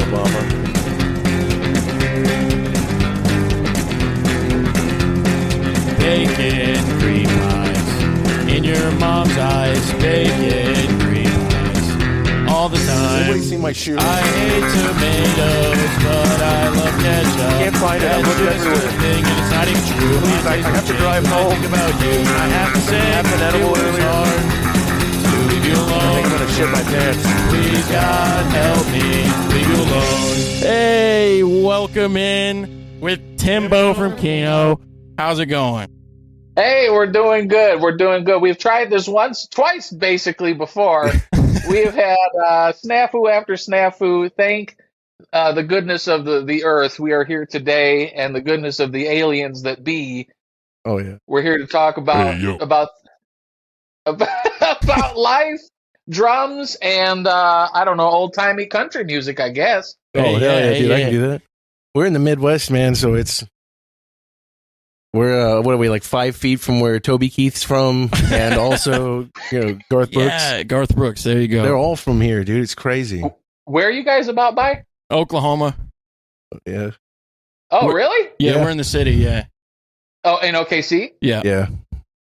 Obama. Bacon cream pies in your mom's eyes. Bacon cream pies all the time. Anybody see my shoe? I hate tomatoes, but I love ketchup. Can't find it. I looked That's just everywhere. a thing, and it's not even true. Please, I have to drive home. I think about you. I have to say, Have an it edible was earlier. hard to leave you I think I'm alone. gonna shit my pants. Please, God, help me leave you alone. Hey, welcome in with Timbo from Keno. How's it going? Hey, we're doing good. We're doing good. We've tried this twice, basically, before. We've had snafu after snafu. Thank the goodness of the earth. We are here today, and the goodness of the aliens that be. Oh yeah. We're here to talk about Hey, yo. about life, drums, and I don't know, old timey country music, I guess. Oh Hey, hell yeah, hey, dude! I hey. can do that. We're in the Midwest, man. So we're what are we, like 5 feet from where Toby Keith's from, and also Garth Brooks. Yeah, Garth Brooks. There you go. They're all from here, dude. It's crazy. Where are you guys about by? Oklahoma. Yeah, Oh, We're- really? Yeah, Yeah. we're in the city. Yeah, Oh, in OKC? yeah. yeah.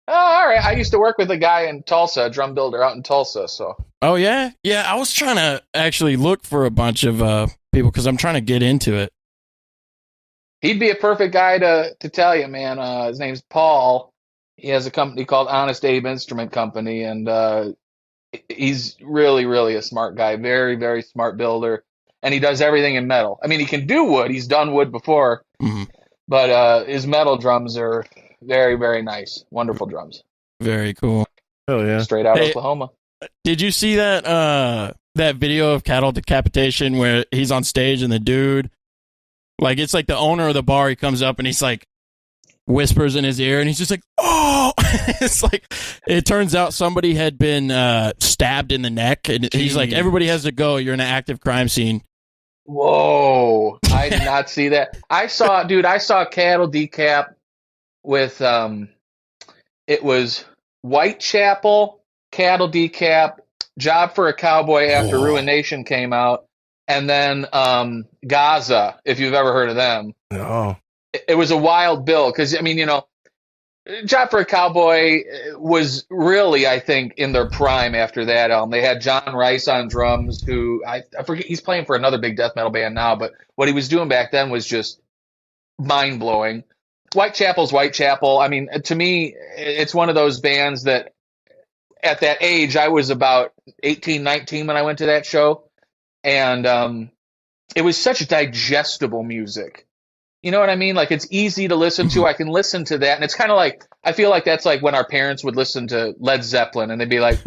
Oh, all right. I used to work with a guy in Tulsa, a drum builder out in Tulsa, so. Oh yeah, yeah. I was trying to actually look for a bunch of people because I'm trying to get into it. He'd be a perfect guy to tell you, man. His name's Paul. He has a company called Honest Abe Instrument Company, and he's really, really a smart guy. Very, very smart builder. And he does everything in metal. I mean, he can do wood. He's done wood before, Mhm. but his metal drums are very, very nice. Wonderful drums. Very cool. Hell yeah. Straight out of Hey, Oklahoma. Did you see that video of cattle decapitation where he's on stage and the dude, like it's like the owner of the bar, he comes up and he's like whispers in his ear and he's just like, oh, it's like it turns out somebody had been stabbed in the neck and he's like, Jeez. everybody has to go. You're in an active crime scene. Whoa. I did not see that. I saw cattle decap with, it was Whitechapel, cattle decap, Job for a Cowboy after Whoa. Ruination came out, and then Gaza, if you've ever heard of them. Oh, It was a wild bill because, I mean, Job for a Cowboy was really, I think, in their prime after that album. They had John Rice on drums, who I forget, he's playing for another big death metal band now, but what he was doing back then was just mind blowing. Whitechapel's Whitechapel. I mean, to me, it's one of those bands that at that age, I was about 18, 19 when I went to that show. And it was such digestible music. You know what I mean? Like, it's easy to listen to. I can listen to that. And it's kind of like, I feel like that's like when our parents would listen to Led Zeppelin and they'd be like,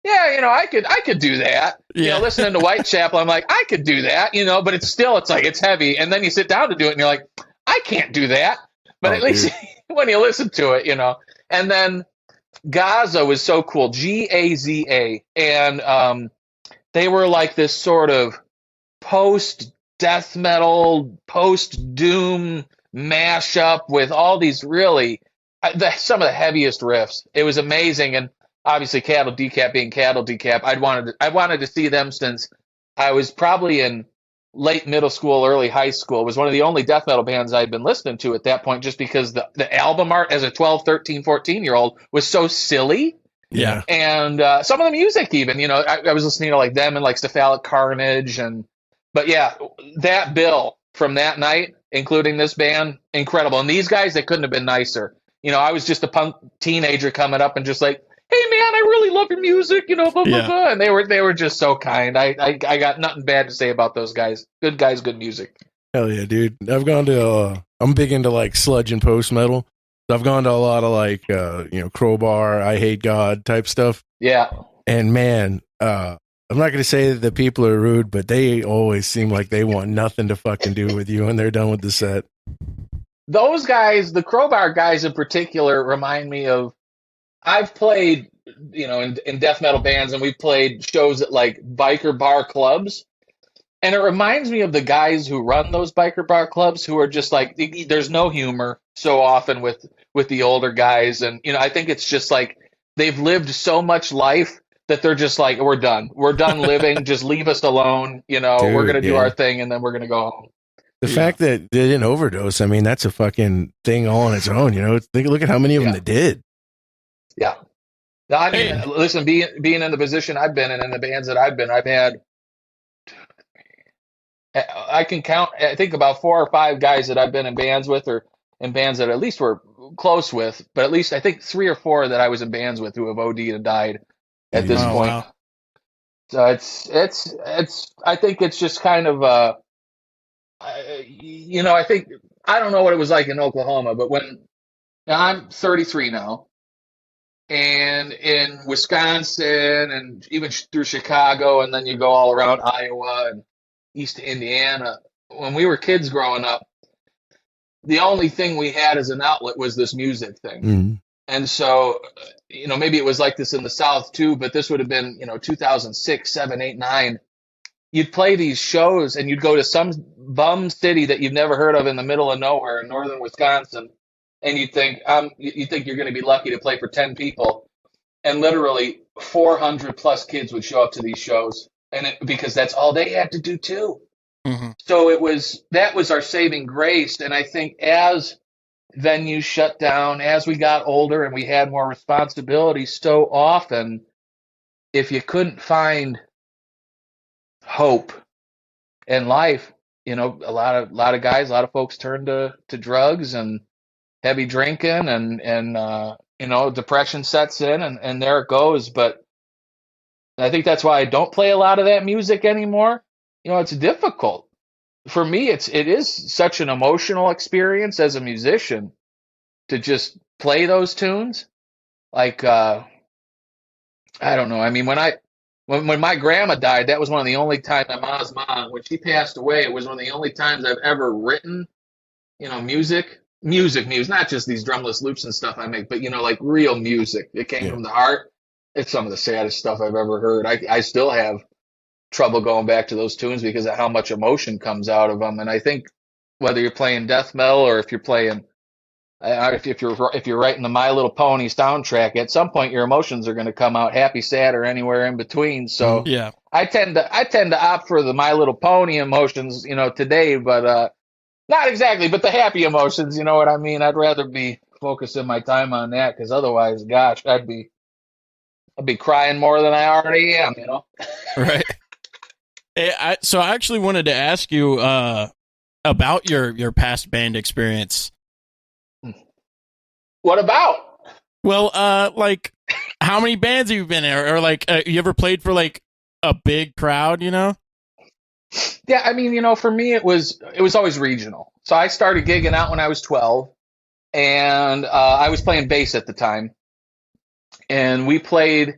yeah, I could do that. Yeah. Listening to Whitechapel, I'm like, I could do that, but it's like, it's heavy. And then you sit down to do it and you're like, I can't do that. But Oh, at least when you listen to it, And then Gaza was so cool, Gaza. And they were like this sort of post-death metal, post-doom mashup with all these really, some of the heaviest riffs. It was amazing. And obviously Cattle Decap being Cattle Decap, I wanted to see them since I was probably in late middle school, early high school. It was one of the only death metal bands I'd been listening to at that point, just because the album art as a 12, 13, 14-year-old was so silly. Yeah. And some of the music even, I was listening to like them and like Cephalic Carnage. But yeah, that bill from that night, including this band, incredible. And these guys, they couldn't have been nicer. I was just a punk teenager coming up and just like, hey man, I really love your music, blah, blah, Yeah. blah. And they were just so kind. I got nothing bad to say about those guys. Good guys, good music. hell yeah, dude. I've gone to. I'm big into like sludge and post metal. So I've gone to a lot of like Crowbar, I Hate God type stuff. Yeah. And man, I'm not going to say that the people are rude, but they always seem like they want nothing to fucking do with you when they're done with the set. Those guys, the Crowbar guys in particular, remind me of, I've played, in death metal bands, and we've played shows at like biker bar clubs. And it reminds me of the guys who run those biker bar clubs who are just like, there's no humor so often with the older guys. And, I think it's just like they've lived so much life that they're just like, we're done living, just leave us alone, you know. Dude, we're gonna do yeah. our thing and then we're gonna go home. The fact that they didn't overdose, I mean, that's a fucking thing all on its own, you know. Look at how many of them they did. Yeah. No, I mean, listen, being in the position I've been in and the bands that I've been, I've had, I can count, I think about 4 or 5 guys that I've been in bands with, or in bands that at least we're close with, but at least I think 3 or 4 that I was in bands with who have OD'd and died at this point. Wow. So it's, I think it's just kind of, you know, I think, I don't know what it was like in Oklahoma, but now I'm 33 now, and in Wisconsin and even through Chicago, and then you go all around Iowa and east Indiana, when we were kids growing up, the only thing we had as an outlet was this music thing. Mm-hmm. And so, you know, maybe it was like this in the South too, but this would have been, you know, 2006, 7, 8, 9. You'd play these shows and you'd go to some bum city that you've never heard of in the middle of nowhere in northern Wisconsin, and you think you're going to be lucky to play for 10 people, and literally 400 plus kids would show up to these shows, and because that's all they had to do too. Mm-hmm. So that was our saving grace. And I think as venues shut down, as we got older and we had more responsibility, so often if you couldn't find hope in life, you know, a lot of guys, a lot of folks turned to drugs and heavy drinking, and you know, depression sets in, and there it goes. But I think that's why I don't play a lot of that music anymore. You know, it's difficult for me. It is such an emotional experience as a musician to just play those tunes. Like, I don't know. I mean, when my grandma died, that was one of the only times, my mom's mom, when she passed away, it was one of the only times I've ever written, you know, music, not just these drumless loops and stuff I make, but, you know, like real music. It came from the heart. It's some of the saddest stuff I've ever heard. I still have trouble going back to those tunes because of how much emotion comes out of them. And I think whether you're playing death metal or if you're playing, if you're writing the My Little Pony soundtrack, at some point your emotions are going to come out, happy, sad, or anywhere in between. So yeah, I tend to opt for the My Little Pony emotions, you know, today, but not exactly, but the happy emotions, you know what I mean? I'd rather be focusing my time on that, because otherwise, gosh, I'd be crying more than I already am, you know? right. So I actually wanted to ask you about your past band experience. What about? Well, like, how many bands have you been in, or like, you ever played for like a big crowd? You know? Yeah, I mean, you know, for me, it was always regional. So I started gigging out when I was 12, and I was playing bass at the time, and we played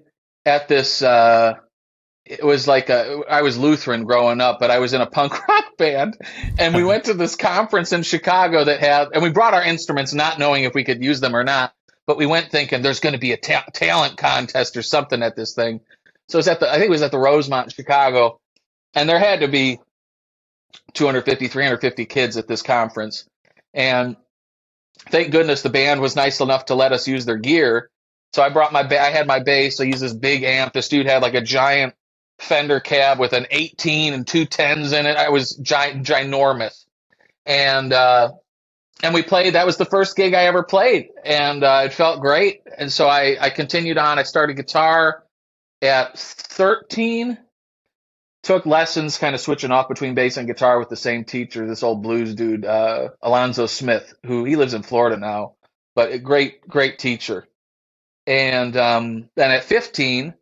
at this. It was like I was Lutheran growing up, but I was in a punk rock band, and we went to this conference in Chicago and we brought our instruments not knowing if we could use them or not, but we went thinking there's going to be a talent contest or something at this thing. So I think it was at the Rosemont in Chicago, and there had to be 250, 350 kids at this conference. And thank goodness the band was nice enough to let us use their gear. So I brought I had my bass. I used this big amp. This dude had like a giant Fender cab with an 18 and 2 10s in it. I was ginormous. And we played. That was the first gig I ever played. And it felt great. And so I continued on. I started guitar at 13. Took lessons, kind of switching off between bass and guitar with the same teacher, this old blues dude, Alonzo Smith, who he lives in Florida now, but a great teacher. And then at 15,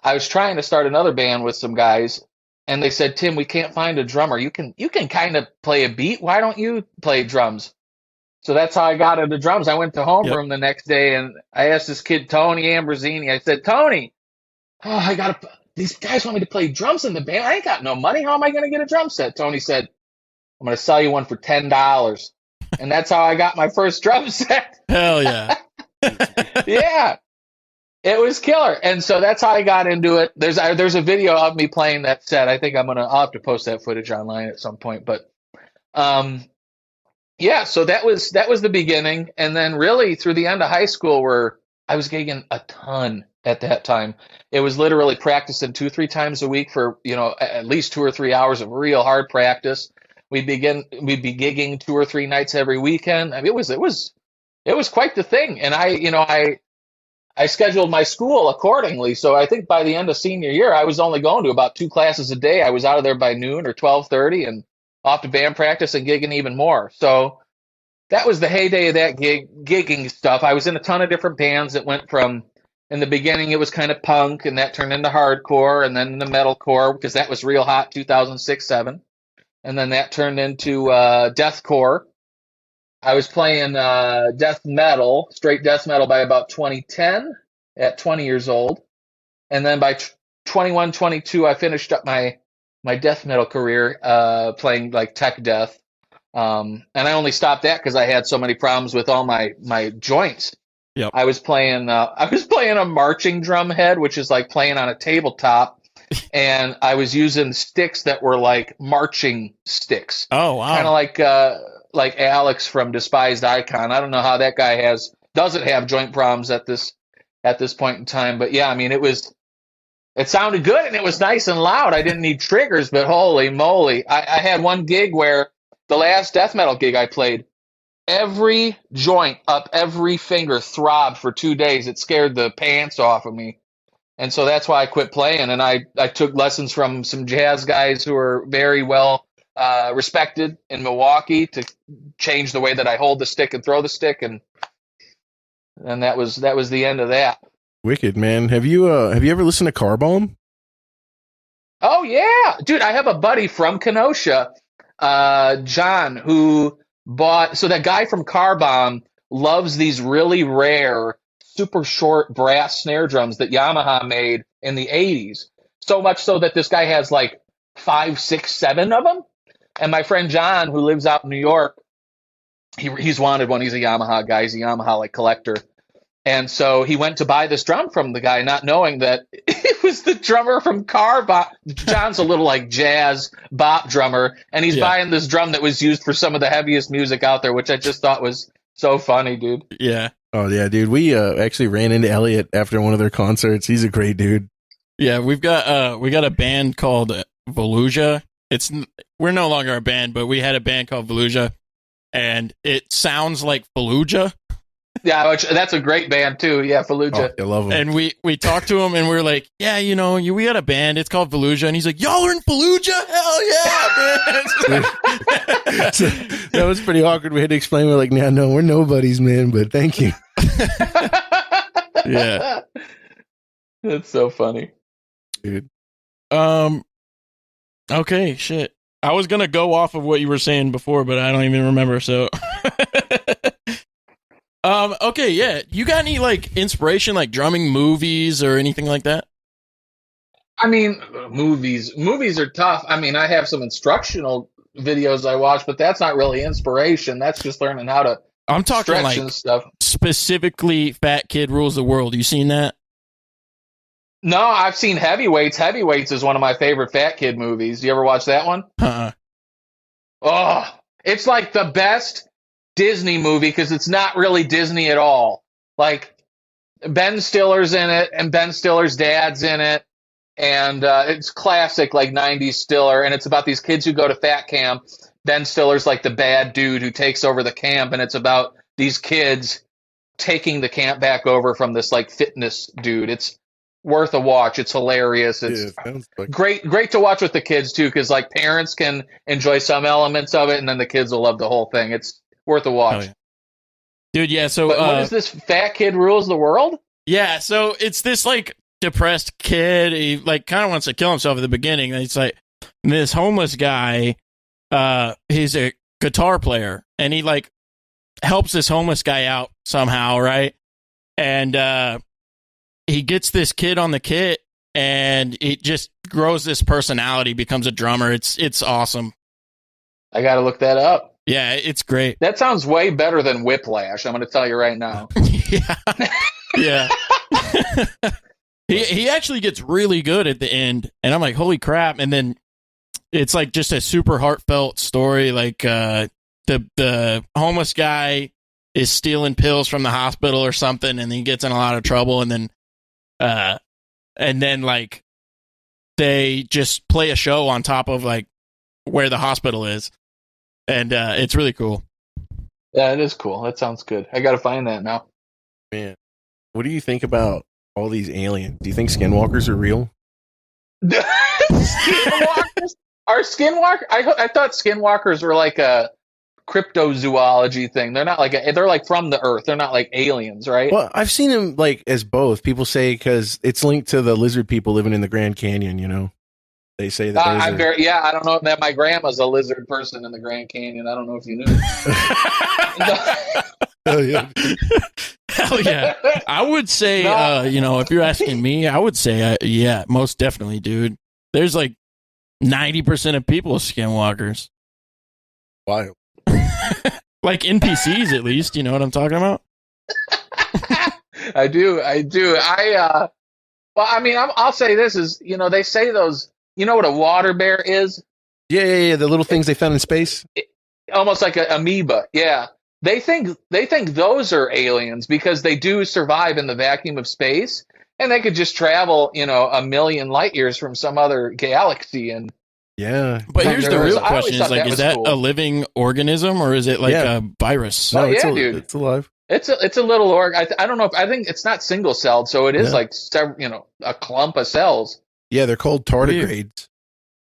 I was trying to start another band with some guys, and they said, "Tim, we can't find a drummer. You can kind of play a beat. Why don't you play drums?" So that's how I got into drums. I went to homeroom the next day, and I asked this kid, Tony Ambrosini. I said, "Tony, these guys want me to play drums in the band. I ain't got no money. How am I going to get a drum set?" Tony said, "I'm going to sell you one for $10. And that's how I got my first drum set. Hell yeah. Yeah. It was killer. And so that's how I got into it. There's a video of me playing that set. I think I'll have to post that footage online at some point. But yeah, so that was the beginning. And then really through the end of high school, where I was gigging a ton at that time. It was literally practicing 2-3 times a week for, at least 2 or 3 hours of real hard practice. We'd be gigging 2 or 3 nights every weekend. I mean, it was quite the thing. And I scheduled my school accordingly. So I think by the end of senior year, I was only going to about 2 classes a day. I was out of there by noon or 12:30 and off to band practice and gigging even more. So that was the heyday of that gigging stuff. I was in a ton of different bands that went from, in the beginning, it was kind of punk, and that turned into hardcore, and then into metalcore, because that was real hot 2006-07. And then that turned into deathcore. I was playing death metal, straight death metal by about 2010 at 20 years old. And then by 21, 22, I finished up my death metal career playing like tech death. And I only stopped that because I had so many problems with all my joints. Yep. I was playing a marching drum head, which is like playing on a tabletop, and I was using sticks that were like marching sticks. Oh wow! Kind of like Alex from Despised Icon. I don't know how that guy doesn't have joint problems at this point in time, but yeah, I mean it sounded good and it was nice and loud. I didn't need triggers, but holy moly, I had one gig where the last death metal gig I played, every joint up every finger throbbed for 2 days. It scared the pants off of me. And so that's why I quit playing. And I took lessons from some jazz guys who are very well respected in Milwaukee to change the way that I hold the stick and throw the stick. And that was the end of that. Wicked, man. Have you ever listened to Car Bomb? Oh, yeah. Dude, I have a buddy from Kenosha, John, who so that guy from Car Bomb loves these really rare, super short brass snare drums that Yamaha made in the 80s. So much so that this guy has like 5, 6, 7 of them. And my friend John, who lives out in New York, he's wanted one. He's a Yamaha guy. He's a Yamaha like collector. And so he went to buy this drum from the guy, not knowing that it was the drummer from Car Bomb. John's a little like jazz bop drummer, and he's buying this drum that was used for some of the heaviest music out there, which I just thought was so funny, dude. Yeah. Oh yeah, dude. We actually ran into Elliot after one of their concerts. He's a great dude. Yeah, we got a band called Volusia. We're no longer a band, but we had a band called Volusia, and it sounds like Fallujah. Yeah, that's a great band too. Yeah, Fallujah. Oh, I love them. And we talked to him, and we were like, yeah, we got a band. It's called Volusia. And he's like, y'all are in Fallujah? Hell yeah, man. So, that was pretty awkward. We had to explain. We're like, no, we're nobodies, man, but thank you. Yeah. That's so funny. Dude. Okay, shit. I was going to go off of what you were saying before, but I don't even remember, so... Okay, yeah. You got any like inspiration, like drumming movies or anything like that? I mean, movies are tough. I mean, I have some instructional videos I watch, but that's not really inspiration. That's just learning how to I'm talking stretch like and stuff. Specifically Fat Kid Rules the World. You seen that? No, I've seen Heavyweights. Heavyweights is one of my favorite Fat Kid movies. You ever watch that one? Oh, it's like the best Disney movie because it's not really Disney at all. Like Ben Stiller's in it, and Ben Stiller's dad's in it, and it's classic like 90s Stiller, and it's about these kids who go to fat camp. Ben Stiller's like the bad dude who takes over the camp, and it's about these kids taking the camp back over from this like fitness dude. It's worth a watch. It's hilarious. It's great to watch with the kids too, because like parents can enjoy some elements of it, and then the kids will love the whole thing. It's worth a watch. Oh, yeah. Dude, yeah, so... But what is this Fat Kid Rules the World? Yeah, so it's this, like, depressed kid. He, like, kind of wants to kill himself at the beginning. It's like, this homeless guy, he's a guitar player, and he, like, helps this homeless guy out somehow, right? And he gets this kid on the kit, and it just grows this personality, becomes a drummer. It's awesome. I gotta look that up. Yeah, it's great. That sounds way better than Whiplash. I'm going to tell you right now. Yeah. He actually gets really good at the end, and I'm like, holy crap! And then it's like just a super heartfelt story. Like the homeless guy is stealing pills from the hospital or something, and he gets in a lot of trouble, and then And then like they just play a show on top of like where the hospital is, and it's really cool. Yeah, it is cool. That sounds good. I got to find that now. Man, what do you think about all these aliens? Do you think skinwalkers are real? Skinwalkers? Are skinwalkers? I thought skinwalkers were like a cryptozoology thing. They're not like they're like from the earth. They're not like aliens, right? Well, I've seen them like as both. People say because it's linked to the lizard people living in the Grand Canyon. You know, they say that. I don't know that my grandma's a lizard person in the Grand Canyon. I don't know if you knew. Oh, yeah. Hell yeah! I would say, if you're asking me, I would say, yeah, most definitely, dude. There's like 90% of people are skinwalkers. Wild. Like NPCs, at least. You know what I'm talking about? I do. I'll say this is, they say those. You know what a water bear is? Yeah. The little things they found in space. Almost like an amoeba. Yeah. They think those are aliens because they do survive in the vacuum of space, and they could just travel, a million light years from some other galaxy. And yeah, but here's the real question: is that cool. a living organism or is it like a virus? No, dude, it's alive. It's a little I don't know. I think it's not single celled, so it is like several, a clump of cells. Yeah, they're called tardigrades.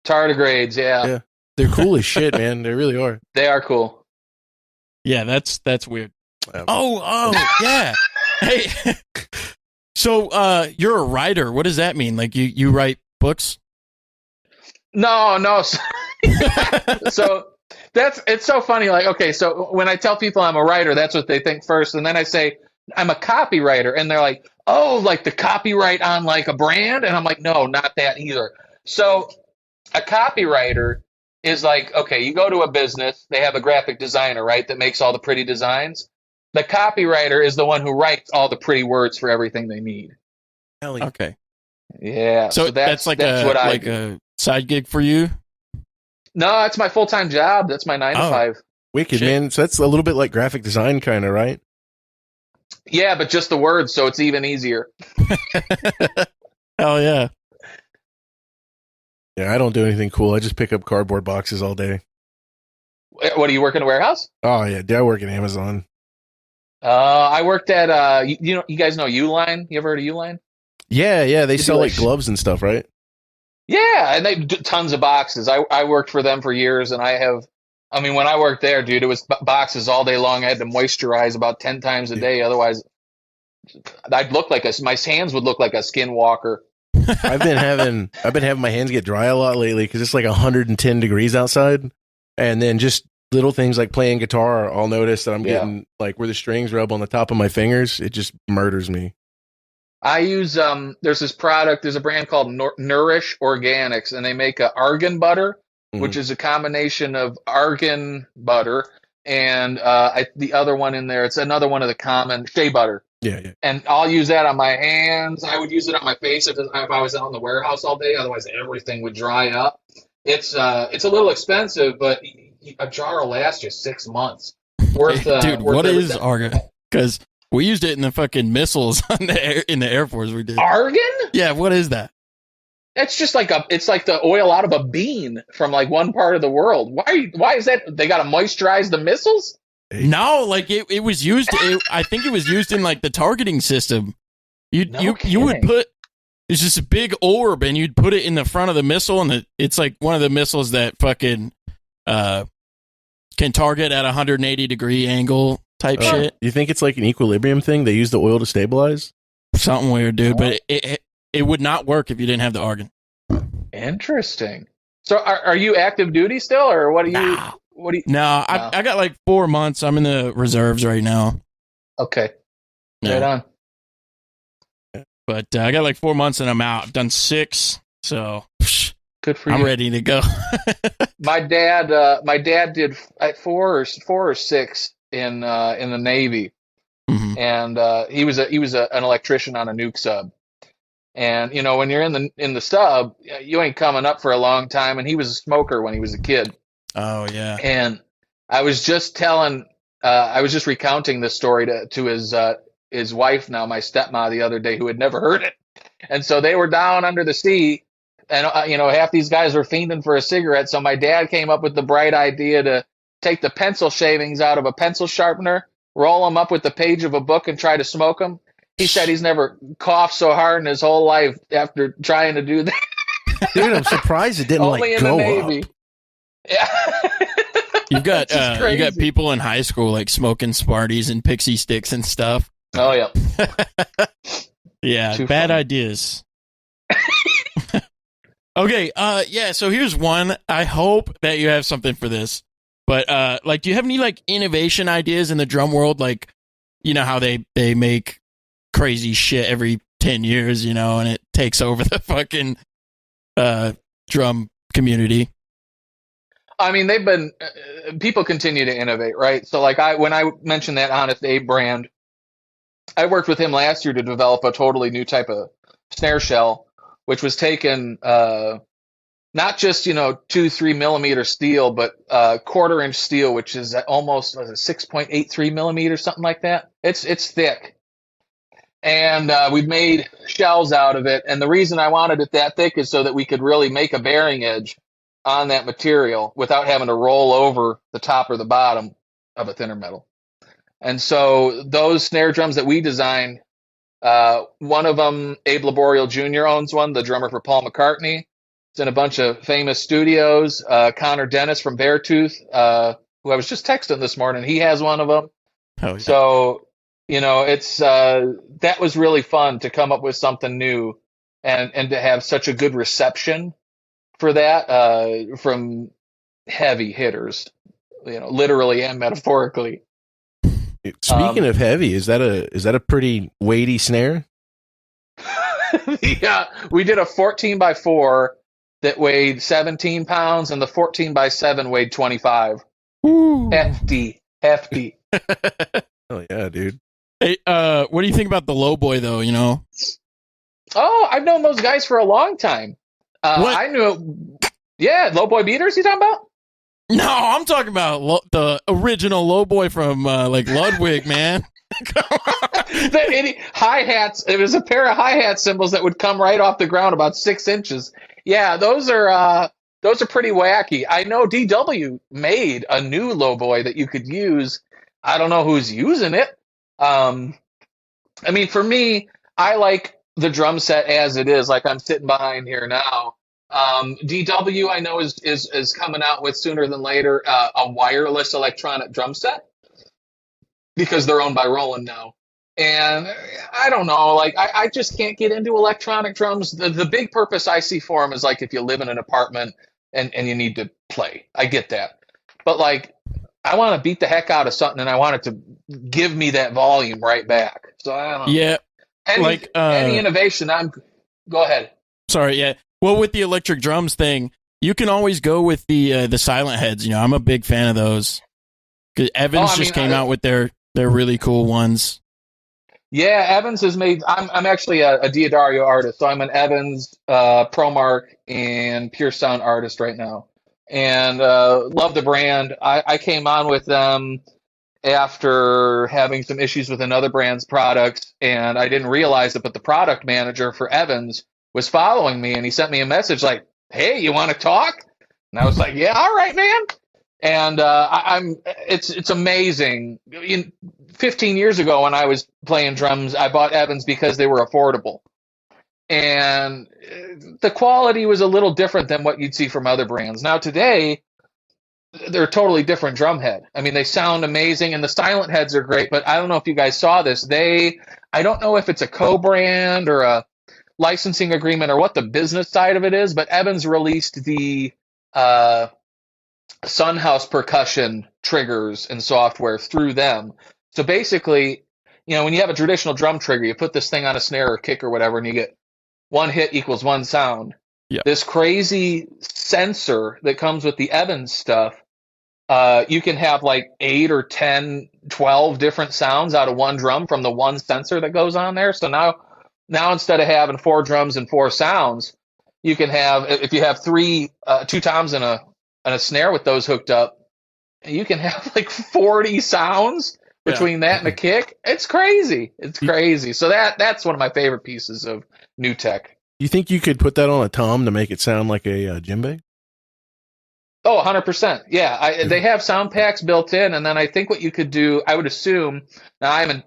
Tardigrades, yeah. They're cool as shit, man. They really are. They are cool. Yeah, that's weird. Oh, yeah. Hey, so you're a writer. What does that mean? Like you write books? No. So it's so funny. Like, okay, so when I tell people I'm a writer, that's what they think first, and then I say I'm a copywriter, and they're like, "Oh, like the copyright on like a brand?" And I'm like, "No, not that either." So a copywriter is like, okay, you go to a business, they have a graphic designer, right, that makes all the pretty designs. The copywriter is the one who writes all the pretty words for everything they need. Okay. Yeah. So that's a side gig for you? No, it's my full-time job. That's my 9 to 5. Wicked, man. So that's a little bit like graphic design kind of, right? Yeah, but just the words, so it's even easier. Hell yeah. Yeah, I don't do anything cool. I just pick up cardboard boxes all day. What, do you work in a warehouse? Oh, yeah. I work at Amazon. I worked at, you guys know Uline? You ever heard of Uline? Yeah. They sell like gloves and stuff, right? Yeah, and they do tons of boxes. I worked for them for years, and when I worked there, dude, it was boxes all day long. I had to moisturize about 10 times a day. Otherwise, I'd look like my hands would look like a skinwalker. I've been having my hands get dry a lot lately because it's like 110 degrees outside, and then just little things like playing guitar, I'll notice that I'm getting like where the strings rub on the top of my fingers. It just murders me. I use there's this product. There's a brand called Nourish Organics, and they make a argan butter, which is a combination of argan butter and the other one in there. It's another one of the common shea butter. Yeah. And I'll use that on my hands. I would use it on my face if I was out in the warehouse all day. Otherwise, everything would dry up. It's a little expensive, but a jar will last you 6 months. Dude, what is argan? Because we used it in the fucking missiles in the Air Force. We did argan. Yeah, what is that? It's just like it's like the oil out of a bean from like one part of the world. Why is that? They got to moisturize the missiles. No, like it was used. I think it was used in like the targeting system. You would put it's just a big orb, and you'd put it in the front of the missile, and it's like one of the missiles that fucking can target at 180-degree angle type shit. You think it's like an equilibrium thing? They use the oil to stabilize? Something weird, dude. But it would not work if you didn't have the argan. Interesting. So are you active duty still, or what are you? No, I got like 4 months. I'm in the reserves right now. Okay. Right on. But I got like 4 months and I'm out. I've done 6, so good for you. I'm ready to go. My dad did 4 or 6 in the Navy, and he was an electrician on a nuke sub. And when you're in the sub, you ain't coming up for a long time. And he was a smoker when he was a kid. Oh yeah. And I was just recounting this story to his wife, now my stepmom, the other day, who had never heard it. And so they were down under the seat, and half these guys were fiending for a cigarette. So my dad came up with the bright idea to take the pencil shavings out of a pencil sharpener, roll them up with the page of a book, and try to smoke them. He said he's never coughed so hard in his whole life after trying to do that. Dude, I'm surprised it didn't Only in go the Navy. up. Yeah. You got people in high school like smoking Smarties and pixie sticks and stuff. Oh yeah. Yeah, Too bad funny. ideas. Okay, so here's one. I hope that you have something for this. But do you have any like innovation ideas in the drum world? Like, you know how they make crazy shit every 10 years, and it takes over the fucking drum community. I mean, they've been people continue to innovate, right? So like when I mentioned that Honest Abe brand, I worked with him last year to develop a totally new type of snare shell, which was taken not just 2-3 millimeter steel, but 1/4 inch steel, which is almost 6.83 millimeters, something like that. It's thick, and we've made shells out of it. And the reason I wanted it that thick is so that we could really make a bearing edge on that material without having to roll over the top or the bottom of a thinner metal. And so those snare drums that we designed, one of them, Abe Laboriel Jr. owns one, the drummer for Paul McCartney. It's in a bunch of famous studios. Connor Dennis from Beartooth, who I was just texting this morning, he has one of them. Oh, yeah. So, it's that was really fun to come up with something new and to have such a good reception for that from heavy hitters, literally and metaphorically. Speaking of heavy, is that a pretty weighty snare? Yeah, we did a 14x4 that weighed 17 pounds, and the 14x7 weighed 25. Ooh. Hefty. Oh yeah, dude. Hey, what do you think about the low boy though? Oh, I've known those guys for a long time. What? I knew. Yeah, low boy beaters. You talking about? No, I'm talking about the original low boy from Ludwig, man. The hi-hats. It was a pair of hi-hat cymbals that would come right off the ground about 6 inches. Yeah, those are pretty wacky. I know DW made a new low boy that you could use. I don't know who's using it. I mean, for me, I like the drum set as it is, like I'm sitting behind here now. DW, I know, is coming out with sooner than later a wireless electronic drum set because they're owned by Roland now. And I don't know, like I just can't get into electronic drums. The big purpose I see for them is like if you live in an apartment and you need to play. I get that. But like I want to beat the heck out of something and I want it to give me that volume right back. So I don't know. Yeah. Any innovation, go ahead. Sorry, yeah. Well, with the electric drums thing, you can always go with the silent heads. I'm a big fan of those. Because Evans came out with their really cool ones. Yeah, Evans has made. I'm actually a Diodario artist, so I'm an Evans, ProMark, and Pure Sound artist right now, and love the brand. I came on with them after having some issues with another brand's products, and I didn't realize it, but the product manager for Evans was following me, and he sent me a message like, "Hey, you want to talk?" And I was like, "Yeah, all right, man." And it's amazing. 15 years ago when I was playing drums, I bought Evans because they were affordable. And the quality was a little different than what you'd see from other brands. Now today, they're a totally different drum head. I mean, they sound amazing and the silent heads are great, but I don't know if you guys saw this. I don't know if it's a co-brand or a licensing agreement or what the business side of it is, but Evans released the Sunhouse percussion triggers and software through them. So basically, when you have a traditional drum trigger, you put this thing on a snare or kick or whatever, and you get one hit equals one sound. Yeah. This crazy sensor that comes with the Evans stuff, you can have like 8 or 10, 12 different sounds out of one drum from the one sensor that goes on there. So now instead of having 4 drums and 4 sounds, you can have, if you have 2 toms and a snare with those hooked up, you can have like 40 sounds between that and a kick. It's crazy. So that's one of my favorite pieces of new tech. You think you could put that on a tom to make it sound like a djembe? Oh, 100%. Yeah, they have sound packs built in, and then I think what you could do, I would assume, now I haven't,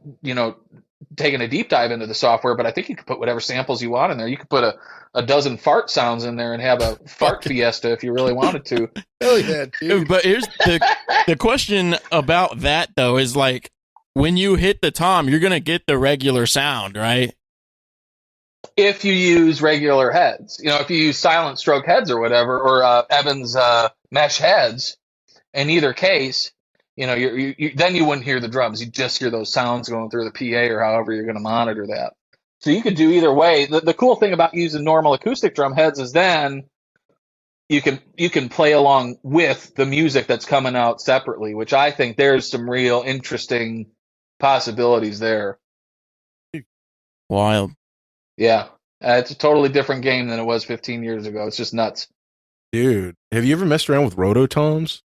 taken a deep dive into the software, but I think you could put whatever samples you want in there. You could put a dozen fart sounds in there and have a fart fiesta if you really wanted to. Hell yeah, dude. But here's the question about that, though, is like, when you hit the tom, you're going to get the regular sound, right? If you use regular heads, if you use silent stroke heads or whatever, or Evans mesh heads, in either case, then you wouldn't hear the drums. You just hear those sounds going through the PA or however you're going to monitor that. So you could do either way. The cool thing about using normal acoustic drum heads is then you can play along with the music that's coming out separately, which I think there's some real interesting possibilities there. Wild. Yeah. It's a totally different game than it was 15 years ago. It's just nuts. Dude, have you ever messed around with rototoms?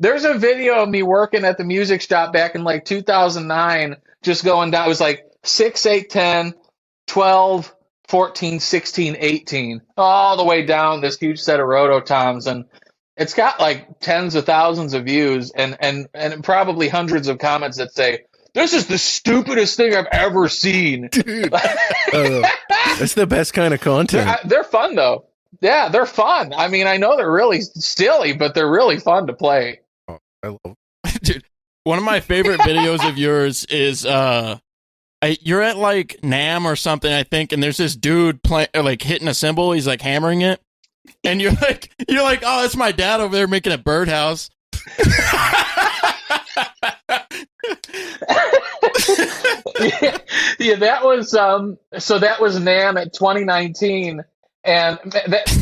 There's a video of me working at the music shop back in like 2009, just going down. It was like 6, 8, 10, 12, 14, 16, 18, all the way down this huge set of rototoms. And it's got like tens of thousands of views and probably hundreds of comments that say, "This is the stupidest thing I've ever seen." Dude, that's the best kind of content. They're fun, though. Yeah, they're fun. I mean, I know they're really silly, but they're really fun to play. Oh, I love Dude, one of my favorite videos of yours is you're at like NAMM or something, I think, and there's this dude hitting a cymbal. He's like hammering it, and you're like, "Oh, that's my dad over there making a birdhouse." Yeah, that was that was NAMM at 2019, and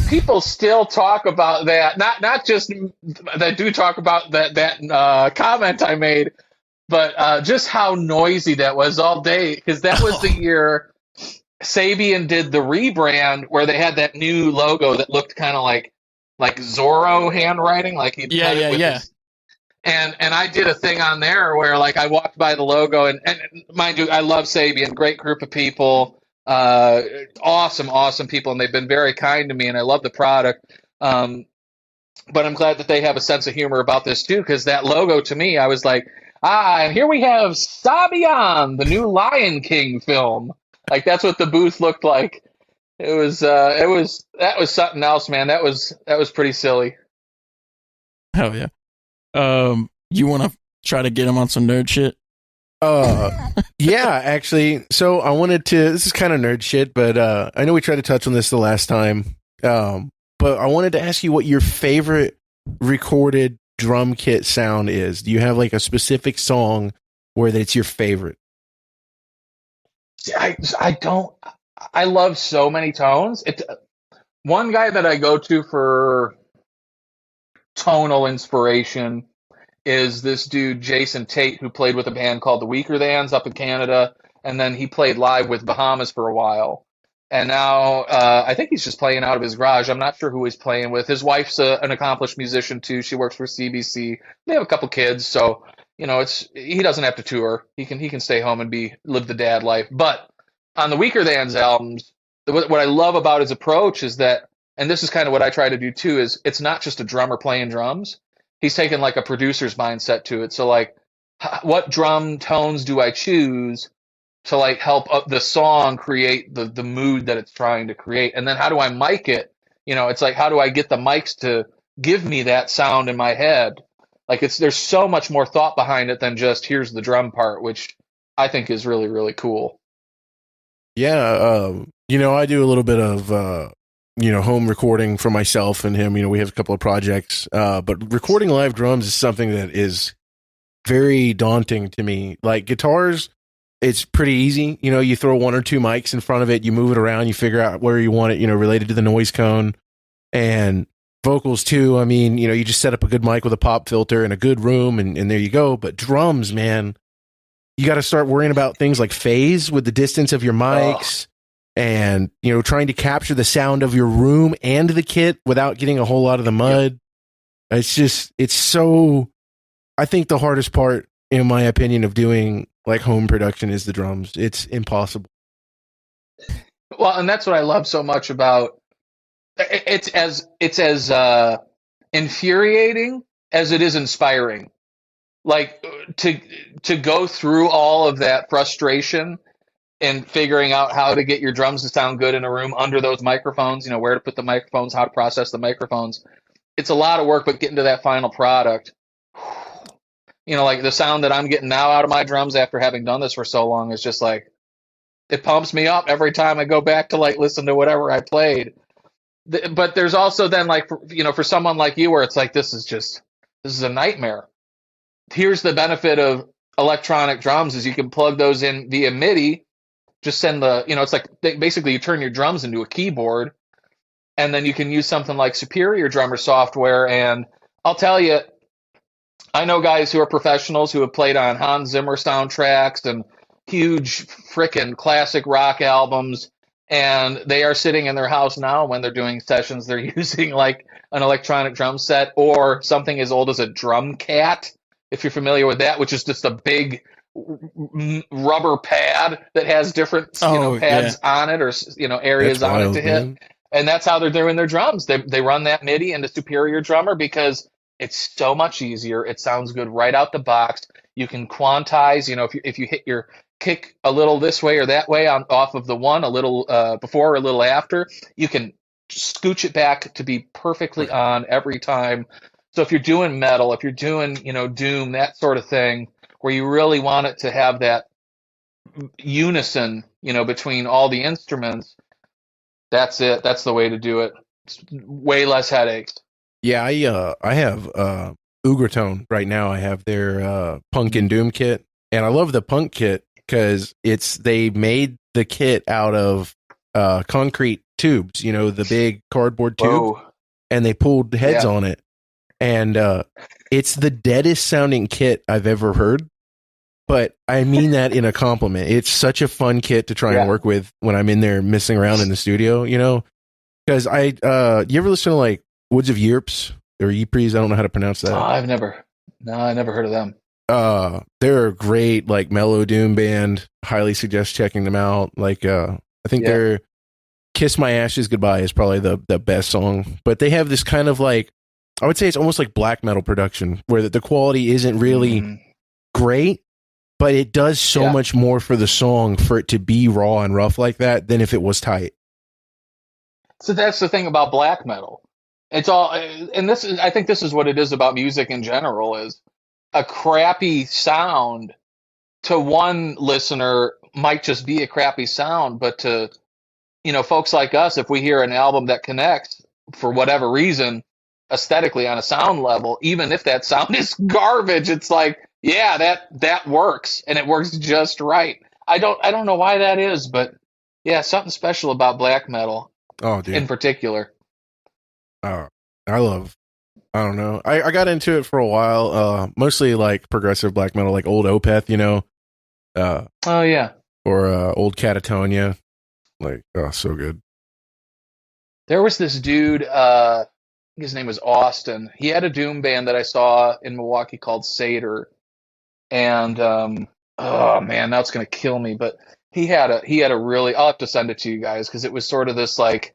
people still talk about that. Not just that do talk about that comment I made, but just how noisy that was all day, because that was the year Sabian did the rebrand where they had that new logo that looked kind of like Zorro handwriting, like he'd his, and I did a thing on there where like I walked by the logo and mind you, I love Sabian, great group of people, awesome people, and they've been very kind to me, and I love the product. But I'm glad that they have a sense of humor about this too, because that logo to me, I was like, and here we have Sabian, the new Lion King film. Like that's what the booth looked like. That was something else, man. That was pretty silly. Hell yeah. You want to try to get him on some nerd shit? Yeah, actually. So I wanted to, this is kind of nerd shit, but I know we tried to touch on this the last time. But I wanted to ask you what your favorite recorded drum kit sound is. Do you have like a specific song where it's your favorite? I don't. I love so many tones. One guy that I go to for tonal inspiration is this dude Jason Tate, who played with a band called the Weaker Thans up in Canada, and then he played live with Bahamas for a while. And now I think he's just playing out of his garage. I'm not sure who he's playing with. His wife's an accomplished musician too. She works for CBC. They have a couple kids, so he doesn't have to tour. He can stay home and live the dad life. But on the Weaker Thans albums, what I love about his approach is that, and this is kind of what I try to do too, is it's not just a drummer playing drums. He's taken like a producer's mindset to it. So like, what drum tones do I choose to like help up the song create the mood that it's trying to create? And then how do I mic it? It's like, how do I get the mics to give me that sound in my head? Like there's so much more thought behind it than just here's the drum part, which I think is really, really cool. Yeah. I do a little bit of, home recording for myself and him. We have a couple of projects, but recording live drums is something that is very daunting to me. Like guitars, it's pretty easy. You throw one or two mics in front of it, you move it around, you figure out where you want it, related to the noise cone. And vocals too. I mean, you just set up a good mic with a pop filter in a good room and there you go. But drums, man, you got to start worrying about things like phase with the distance of your mics. And, trying to capture the sound of your room and the kit without getting a whole lot of the mud. Yep. It's so, I think the hardest part, in my opinion, of doing like home production is the drums. It's impossible. Well, and that's what I love so much about it's as infuriating as it is inspiring. Like to go through all of that frustration and figuring out how to get your drums to sound good in a room under those microphones, where to put the microphones, how to process the microphones. It's a lot of work, but getting to that final product, like the sound that I'm getting now out of my drums after having done this for so long is just like, it pumps me up every time I go back to like listen to whatever I played. But there's also then like, for someone like you where it's like, this is a nightmare. Here's the benefit of electronic drums is you can plug those in via MIDI, just send it's like basically you turn your drums into a keyboard, and then you can use something like Superior Drummer software. And I'll tell you, I know guys who are professionals who have played on Hans Zimmer soundtracks and huge frickin' classic rock albums, and they are sitting in their house now when they're doing sessions. They're using like an electronic drum set or something as old as a drum cat, if you're familiar with that, which is just a big rubber pad that has different pads on it or areas on it to hit. Man. And that's how they're doing their drums. They run that MIDI into Superior Drummer because it's so much easier. It sounds good right out the box. You can quantize, if you hit your kick a little this way or that way off of the one, a little before or a little after, you can scooch it back to be perfectly on every time. So if you're doing metal, if you're doing, doom, that sort of thing, where you really want it to have that unison, between all the instruments, that's it. That's the way to do it. It's way less headaches. Yeah, I have Ugertone right now. I have their Punk and Doom kit, and I love the Punk kit because they made the kit out of concrete tubes, the big cardboard tube. Whoa. And they pulled heads on it. And it's the deadest sounding kit I've ever heard, but I mean that in a compliment. It's such a fun kit to try and work with when I'm in there messing around in the studio, because you ever listen to like Woods of Yerps or Ypres? I don't know how to pronounce that. I never heard of them. They're a great like mellow doom band. Highly suggest checking them out. Like I think their Kiss My Ashes Goodbye is probably the best song, but they have this kind of like, I would say it's almost like black metal production where the quality isn't really great, but it does so much more for the song for it to be raw and rough like that than if it was tight. So that's the thing about black metal. It's all, and I think this is what it is about music in general, is a crappy sound to one listener might just be a crappy sound, but to, folks like us, if we hear an album that connects for whatever reason, aesthetically on a sound level, even if that sound is garbage, it's like, yeah, that works, and it works just right. I don't know why that is, but yeah, something special about black metal. Oh, dude. In particular. I don't know. I got into it for a while, mostly like progressive black metal, like old Opeth, oh yeah. Or old Catatonia. Like, oh, so good. There was this dude, his name was Austin. He had a doom band that I saw in Milwaukee called Seder, and oh man, now it's gonna kill me. But he had a really. I'll have to send it to you guys because it was sort of this like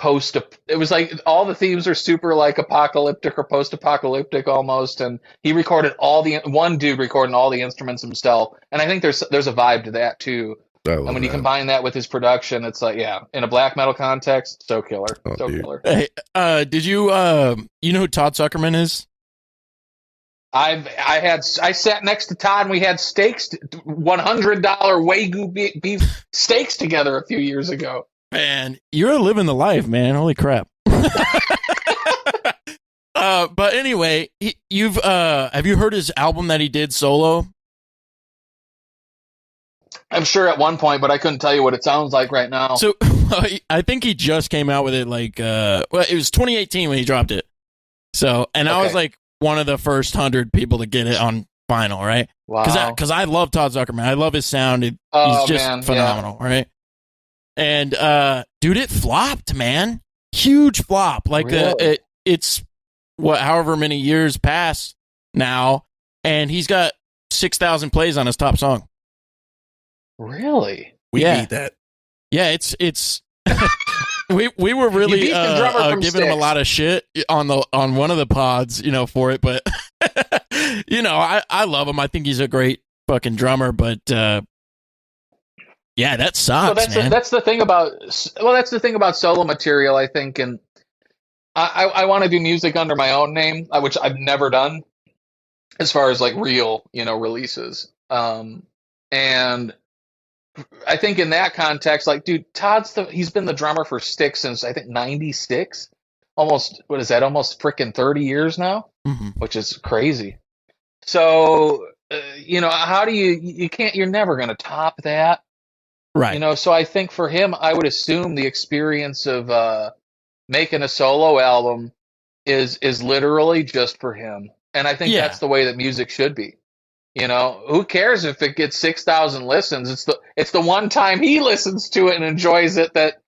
it was like all the themes are super like apocalyptic or post-apocalyptic almost, and he recorded one dude recording all the instruments himself, and I think there's a vibe to that too. And when you combine that with his production, it's like, yeah, in a black metal context, so killer. Killer. Hey, did you you know who Todd Zuckerman is? I sat next to Todd and we had steaks, $100 Wagyu beef steaks together a few years ago. Man, you're living the life, man. Holy crap. But anyway, have you heard his album that he did solo? I'm sure at one point, but I couldn't tell you what it sounds like right now. So I think he just came out with it like, it was 2018 when he dropped it. So, and I was like one of the first 100 people to get it on vinyl, right? Wow. Because I love Todd Zuckerman. I love his sound. He's just phenomenal, right? And dude, it flopped, man. Huge flop. Like really? It's however many years pass now, and he's got 6,000 plays on his top song. Really? We beat that. Yeah, it's we were really giving him a lot of shit on one of the pods, for it, but I love him. I think he's a great fucking drummer, but yeah, that sucks, man. That's the thing about solo material, I think, and I want to do music under my own name, which I've never done as far as like real, releases. And I think in that context, like, dude, he's been the drummer for Styx since I think 96. Almost, what is that? Almost freaking 30 years now, which is crazy. So, how do you're never going to top that. Right. So I think for him, I would assume the experience of making a solo album is literally just for him. And I think that's the way that music should be. Who cares if it gets 6,000 listens? It's the one time he listens to it and enjoys it that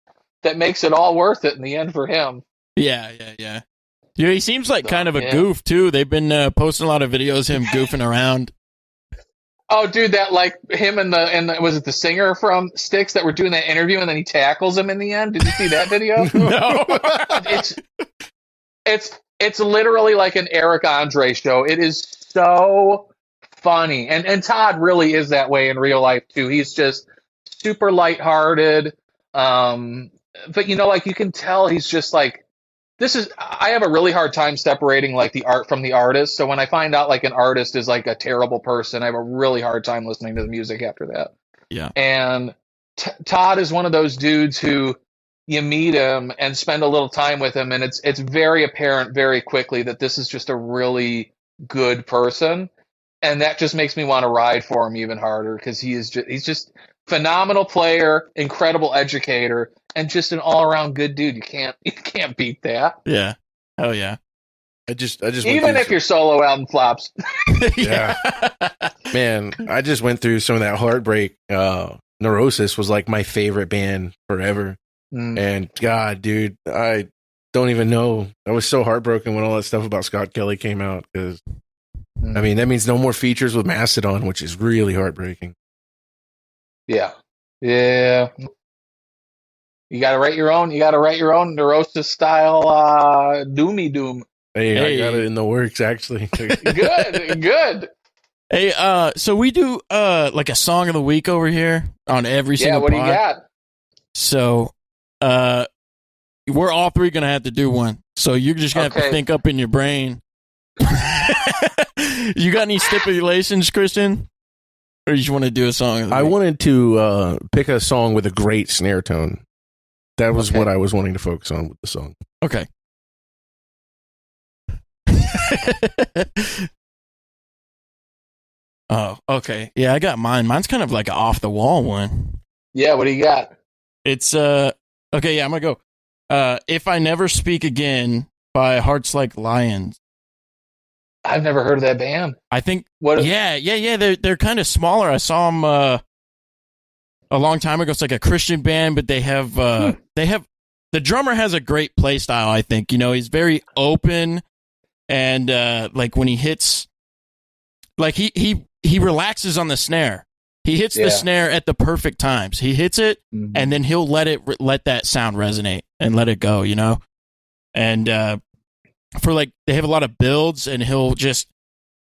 makes it all worth it in the end for him. Yeah. Dude, he seems like kind of a goof too. They've been posting a lot of videos of him goofing around. Oh, dude, that like him and was it the singer from Styx that were doing that interview and then he tackles him in the end? Did you see that video? No. It's literally like an Eric Andre show. It is so funny. And Todd really is that way in real life too. He's just super lighthearted. But like you can tell he's just like, I have a really hard time separating like the art from the artist. So when I find out like an artist is like a terrible person, I have a really hard time listening to the music after that. Yeah. And Todd is one of those dudes who you meet him and spend a little time with him, and it's very apparent very quickly that this is just a really good person, and that just makes me want to ride for him even harder because he's just phenomenal player, incredible educator, and just an all-around good dude. You can't beat that. Yeah. Oh yeah. I just even if your solo album flops. Yeah. Man, I just went through some of that heartbreak. Neurosis was like my favorite band forever. And God, dude, I don't even know. I was so heartbroken when all that stuff about Scott Kelly came out because I mean that means no more features with Mastodon, which is really heartbreaking. Yeah. You gotta write your own Neurosis style doomy doom. Hey, I got it in the works actually. Good. Hey, so we do like a song of the week over here on every single what pod. do you got? So we're all three gonna have to do one. So you're just gonna have to think up in your brain. You got any stipulations, Christian? Or you just want to do a song? I wanted to pick a song with a great snare tone. That was what I was wanting to focus on with the song. Okay. Oh, okay. Yeah, I got mine. Mine's kind of like an off the wall one. Yeah, what do you got? It's okay, yeah, I'm gonna go. If I Never Speak Again by Hearts Like Lions. I've never heard of that band. I think they're kind of smaller. I saw them a long time ago. It's like a Christian band, but they have the drummer has a great play style, I think. He's very open and like when he hits like he relaxes on the snare. He hits the snare at the perfect times. He hits it, and then he'll let that sound resonate and let it go, And for like, they have a lot of builds, and he'll just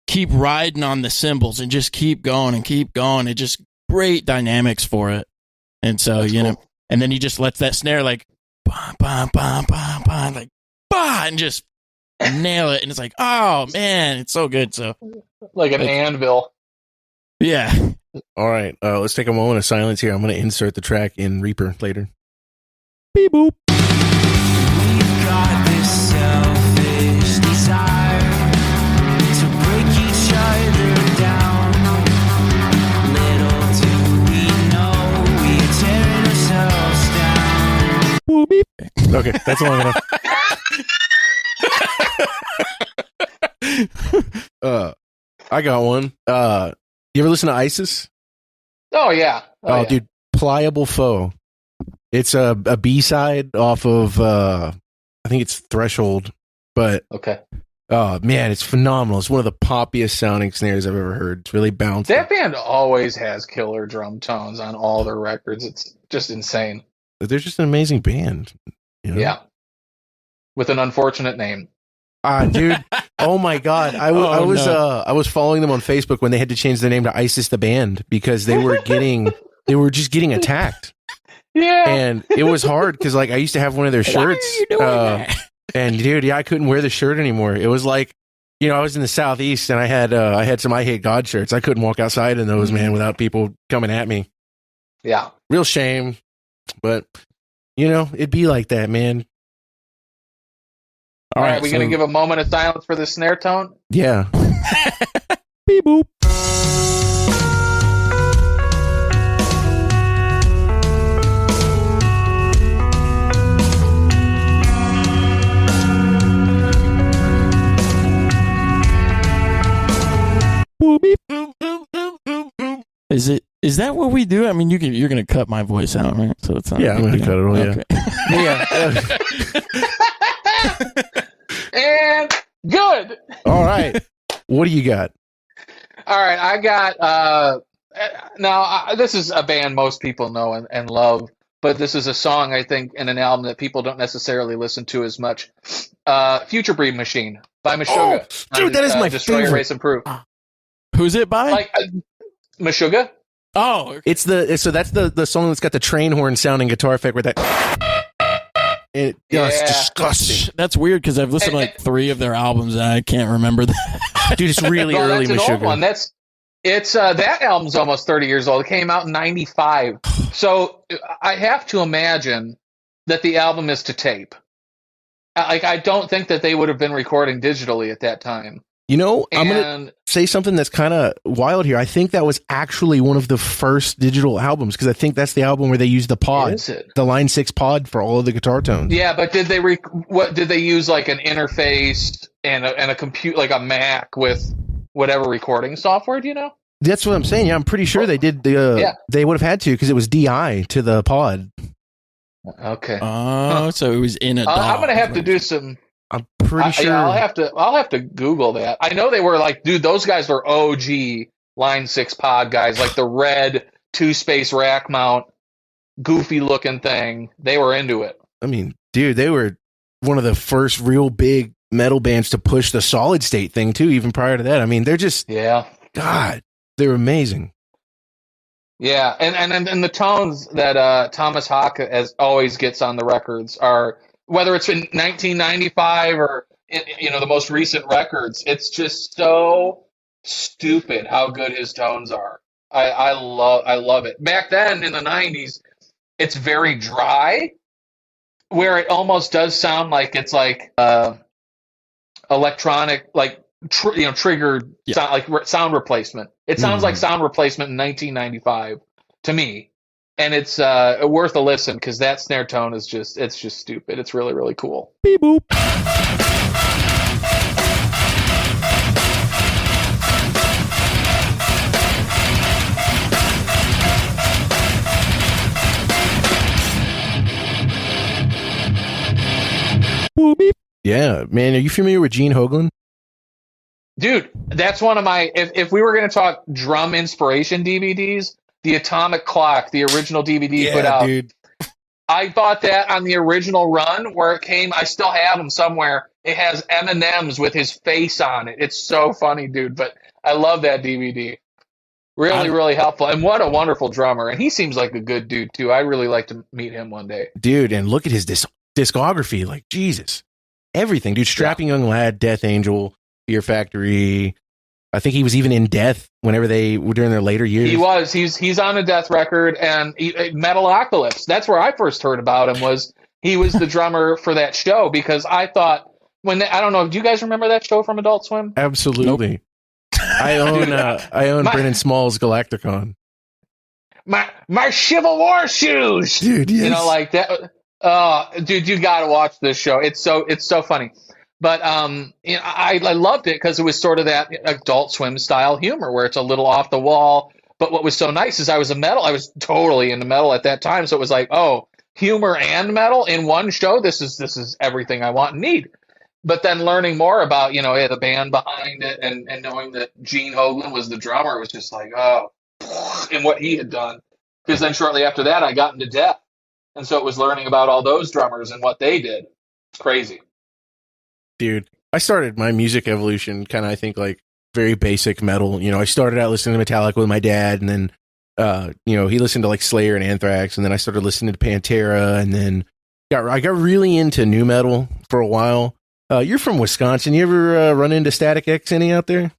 keep riding on the cymbals and just keep going and keep going. It just great dynamics for it. And so, cool. And then he just lets that snare like, bah, bah, bah, bah, bah, like, bah, and just nail it. And it's like, oh man, it's so good. So like an anvil. Yeah. All right, let's take a moment of silence here. I'm going to insert the track in Reaper later. Beep boop. We've got this selfish desire to break each other down. Little do we know we're tearing ourselves down. Boop, beep. Okay, that's long enough. I got one. You ever listen to ISIS? Oh yeah. Oh, dude, Pliable Foe. It's a B-side off of I think it's Threshold, but Oh man, it's phenomenal. It's one of the poppiest sounding snares I've ever heard. It's really bouncy. That band always has killer drum tones on all their records. It's just insane. They're just an amazing band. You know? Yeah. With an unfortunate name. Dude. Oh my God. I was following them on Facebook when they had to change their name to ISIS the Band because they were just getting attacked. Yeah. And it was hard because like I used to have one of their shirts. Why are you doing that? And dude, yeah, I couldn't wear the shirt anymore. It was like, you know, I was in the Southeast and I had some I Hate God shirts. I couldn't walk outside in those, man, without people coming at me. Yeah. Real shame. But, you know, it'd be like that, man. All right, we going to give a moment of silence for the snare tone? Yeah. Beep boop. Is that what we do? I mean, you're gonna cut my voice out, right? So it's not. Yeah, I'm gonna cut it all. Okay. Yeah. And good. All right. What do you got? All right, I got now this is a band most people know and love, but this is a song I think in an album that people don't necessarily listen to as much. Future Breed Machine by Meshuggah. Oh, dude, that is my Destroy, favorite. Erase, Improve. Who's it by? Like Meshuggah? Oh, okay. It's that's the song that's got the train horn sounding guitar effect with that. It's disgusting. That's weird because I've listened to like 3 of their albums and I can't remember that. Dude, it's really Well, early that's an old Meshuggah. one. It's that album's almost 30 years old. It came out in 95. So I have to imagine that the album is to tape. Like I don't think that they would have been recording digitally at that time. You know, I'm going And to say something that's kind of wild here. I think that was actually one of the first digital albums because I think that's the album where they used the pod, is it? the Line 6 pod for all of the guitar tones. Yeah, but did they use like an interface and a compute like a Mac with whatever recording software? Do you know? That's what I'm saying. Yeah, I'm pretty sure they did. They would have had to because it was DI to the pod. Okay. Oh, so it was in a DAW. I'm gonna have to do some. I'm pretty sure. Yeah, I'll have to Google that. I know they were like, dude, those guys were OG Line 6 pod guys, like the red 2-space rack mount, goofy looking thing. They were into it. I mean, dude, they were one of the first real big metal bands to push the solid state thing too. Even prior to that, I mean, they're just God, they're amazing. Yeah, and the tones that Thomas Hawk as always gets on the records are, whether it's in 1995 or the most recent records, it's just so stupid how good his tones are. I love it. Back then in the 90s, it's very dry, where it almost does sound like it's like electronic, like triggered sound, like sound replacement. It sounds like sound replacement in 1995 to me. And it's worth a listen because that snare tone is just stupid. It's really, really cool. Beep boop. Boop, beep. Yeah, man. Are you familiar with Gene Hoglan? Dude, that's one of my, if we were going to talk drum inspiration DVDs, the Atomic Clock, the original DVD put out. Dude. I bought that on the original run where it came. I still have them somewhere. It has M&M's with his face on it. It's so funny, dude. But I love that DVD. Really, really helpful. And what a wonderful drummer. And he seems like a good dude, too. I really like to meet him one day. Dude, and look at his discography. Like, Jesus. Everything, dude. Strapping Young Lad, Death Angel, Fear Factory. I think he was even in Death whenever they were during their later years. He was. He's on a Death record, and Metalocalypse. That's where I first heard about him. He was the drummer for that show because I thought I don't know. Do you guys remember that show from Adult Swim? Absolutely. Nope. I own Brennan Small's Galacticon. My Civil War shoes, dude. Yes. Like that. Dude, you got to watch this show. It's so funny. But I loved it because it was sort of that Adult Swim style humor where it's a little off the wall. But what was so nice is I was totally into metal at that time. So it was like, oh, humor and metal in one show. This is everything I want and need. but then learning more about, the band behind it and knowing that Gene Hoglan was the drummer was just like, oh, and what he had done. Because then shortly after that, I got into Death. And so it was learning about all those drummers and what they did. It's crazy. Dude, I started my music evolution kind of, I think, like very basic metal. I started out listening to Metallica with my dad, and then, he listened to like Slayer and Anthrax, and then I started listening to Pantera, and then I got really into nu metal for a while. You're from Wisconsin. You ever run into Static X any out there?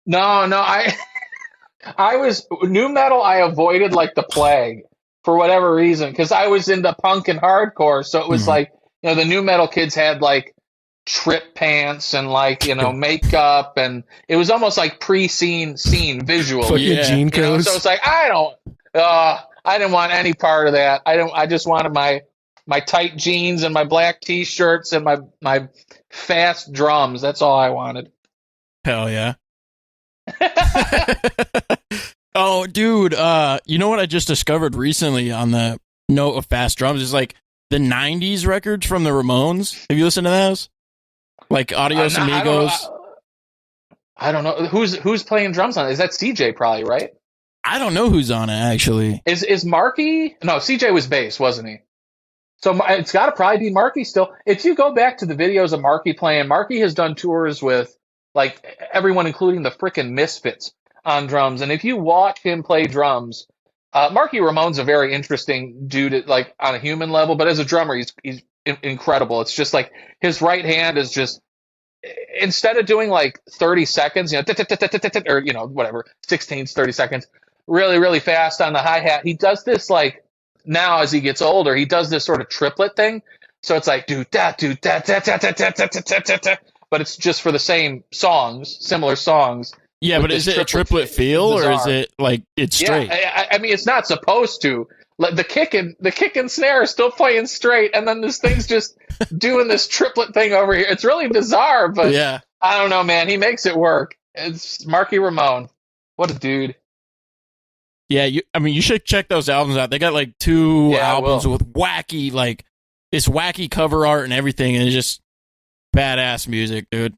No, I was nu metal. I avoided like the plague for whatever reason, because I was into punk and hardcore. So it was like, the nu metal kids had like trip pants and like, makeup, and it was almost like pre-scene visual. Gene codes. So it's like, I didn't want any part of that. I just wanted my tight jeans and my black t-shirts and my fast drums. That's all I wanted. Hell yeah. Oh, dude, you know what I just discovered recently on the note of fast drums is like the 90s records from the Ramones. Have you listened to those? Like Adios Amigos. I don't know. Who's playing drums on it? Is that CJ probably, right? I don't know who's on it, actually. Is Marky? No, CJ was bass, wasn't he? So it's got to probably be Marky still. If you go back to the videos of Marky playing, Marky has done tours with like everyone, including the frickin' Misfits on drums. And if you watch him play drums, Marky Ramone's a very interesting dude, like on a human level, but as a drummer, he's incredible. It's just like his right hand is just, instead of doing like 30 seconds, or whatever, 16s, 30 seconds, really, really fast on the hi-hat, he does this like, now as he gets older, he does this sort of triplet thing. So it's like do that, but it's just for the same songs, similar songs. Yeah, but is it a triplet feel, or is it like it's straight? Yeah, I mean, it's not supposed to. The kick and snare are still playing straight, and then this thing's just doing this triplet thing over here. It's really bizarre, but yeah, I don't know, man. He makes it work. It's Marky Ramone. What a dude. Yeah, you should check those albums out. They got like 2 albums with wacky, like this wacky cover art and everything, and it's just badass music, dude.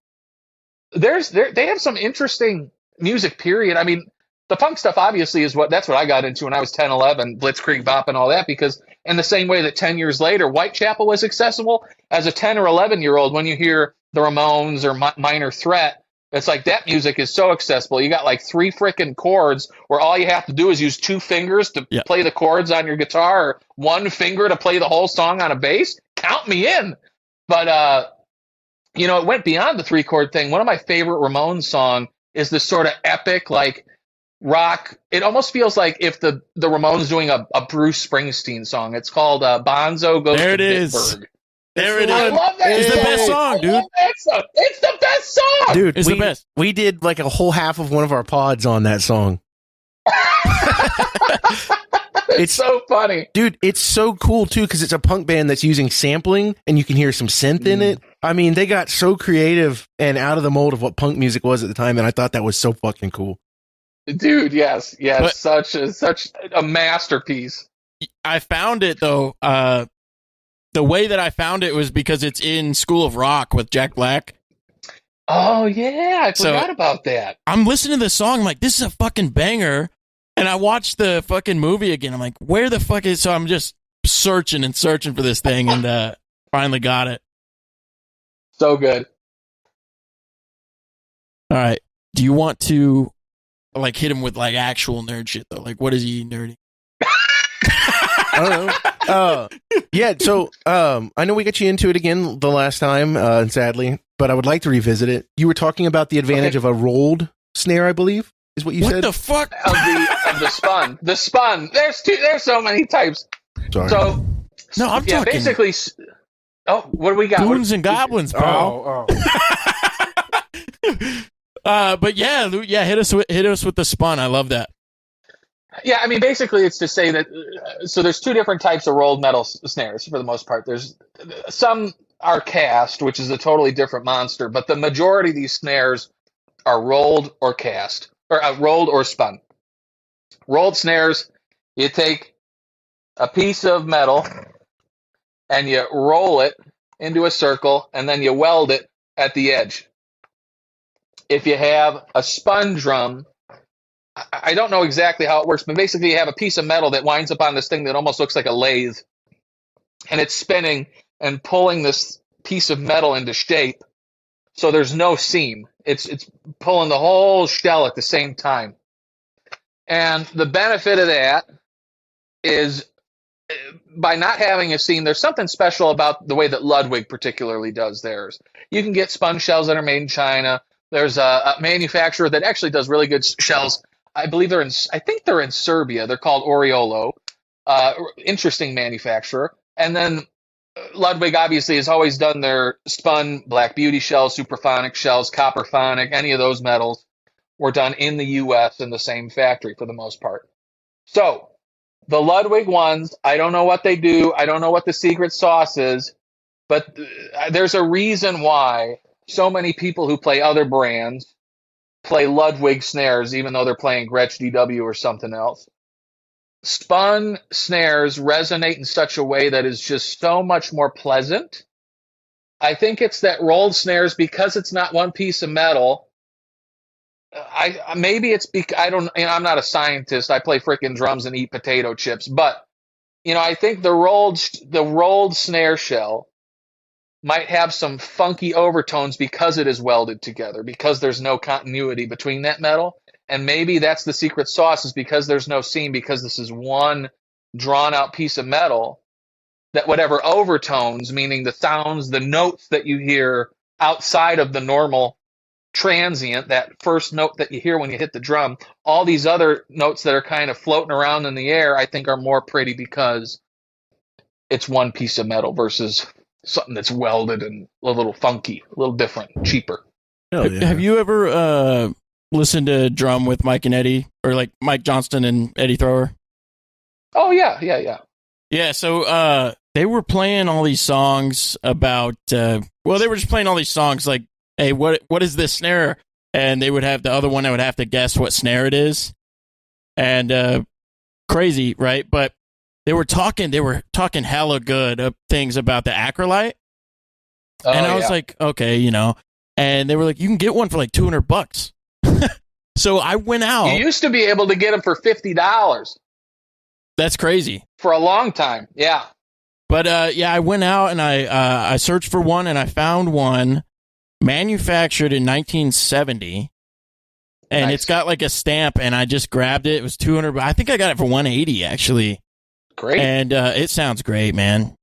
They have some interesting music, period. I mean, the punk stuff obviously that's what I got into when I was 10, 11, Blitzkrieg Bop and all that, because in the same way that 10 years later, Whitechapel was accessible, as a 10 or 11-year-old, when you hear the Ramones or Minor Threat, it's like that music is so accessible. You got like 3 freaking chords where all you have to do is use 2 fingers to play the chords on your guitar, or 1 finger to play the whole song on a bass. Count me in. But, it went beyond the 3-chord thing. One of my favorite Ramones song is this sort of epic, like, rock. It almost feels like if the Ramones doing a Bruce Springsteen song. It's called Bonzo Goes there to it is. Bitburg. There it is. I love that. It's the best song, dude. It's the best song, dude. It's the best. We did like a whole half of one of our pods on that song. It's so funny, dude. It's so cool too, because it's a punk band that's using sampling, and you can hear some synth in it. I mean, they got so creative and out of the mold of what punk music was at the time, and I thought that was so fucking cool. Dude, yes, but, such a masterpiece. I found it though. The way that I found it was because it's in School of Rock with Jack Black. Oh yeah, I forgot about that. I'm listening to this song, I'm like, this is a fucking banger. And I watched the fucking movie again. I'm like, where the fuck is? So I'm just searching for this thing, and finally got it. So good. All right. Do you want to like hit him with like actual nerd shit though? Like, what is he nerding? I don't know. Yeah. So I know we got you into it again the last time, sadly, but I would like to revisit it. You were talking about the advantage of a rolled snare, I believe, is what you said. What the fuck? Of the spun. The spun. There's so many types. Sorry. So no, I'm talking basically. Oh, what do we got? Goons and goblins, pal. But yeah, hit us with the spun. I love that. Yeah, I mean, basically, it's to say that. So there's 2 different types of rolled metal snares for the most part. There's some are cast, which is a totally different monster, but the majority of these snares are rolled or cast, or rolled or spun. Rolled snares, you take a piece of metal and you roll it into a circle, and then you weld it at the edge. If you have a spun drum, I don't know exactly how it works, but basically you have a piece of metal that winds up on this thing that almost looks like a lathe, and it's spinning and pulling this piece of metal into shape. So there's no seam. It's pulling the whole shell at the same time. And the benefit of that is by not having a seam, there's something special about the way that Ludwig particularly does theirs. You can get spun shells that are made in China. There's a manufacturer that actually does really good shells. I think they're in Serbia. They're called Oriolo. Interesting manufacturer. And then Ludwig obviously has always done their spun Black Beauty shells, superphonic shells, copperphonic, any of those metals were done in the U.S. in the same factory for the most part. So the Ludwig ones, I don't know what they do. I don't know what the secret sauce is, but there's a reason why so many people who play other brands play Ludwig snares, even though they're playing Gretsch DW or something else. Spun snares resonate in such a way that is just so much more pleasant. I think it's that rolled snares, because it's not one piece of metal. I'm not a scientist. I play frickin' drums and eat potato chips, but I think the rolled snare shell might have some funky overtones because it is welded together, because there's no continuity between that metal. And maybe that's the secret sauce, is because there's no seam, because this is one drawn out piece of metal, that whatever overtones, meaning the sounds, the notes that you hear outside of the normal transient, that first note that you hear when you hit the drum, all these other notes that are kind of floating around in the air, I think are more pretty because it's one piece of metal versus something that's welded and a little funky, a little different, cheaper. Hell yeah. Have you ever listened to Drum with Mike and Eddie, or like Mike Johnston and Eddie Thrower? Oh yeah. Yeah, so they were playing all these songs about they were just playing all these songs like, hey, what is this snare? And they would have the other one that would have to guess what snare it is. And crazy, right? But they were talking hella good things about the Acrolite. And I was like, okay, and they were like, you can get one for like $200. So I went out. You used to be able to get them for $50. That's crazy. For a long time, yeah. But I went out and I searched for one, and I found one manufactured in 1970, and nice. It's got like a stamp, and I just grabbed it. It was $200. I think I got it for $180 actually. Great. And it sounds great, man.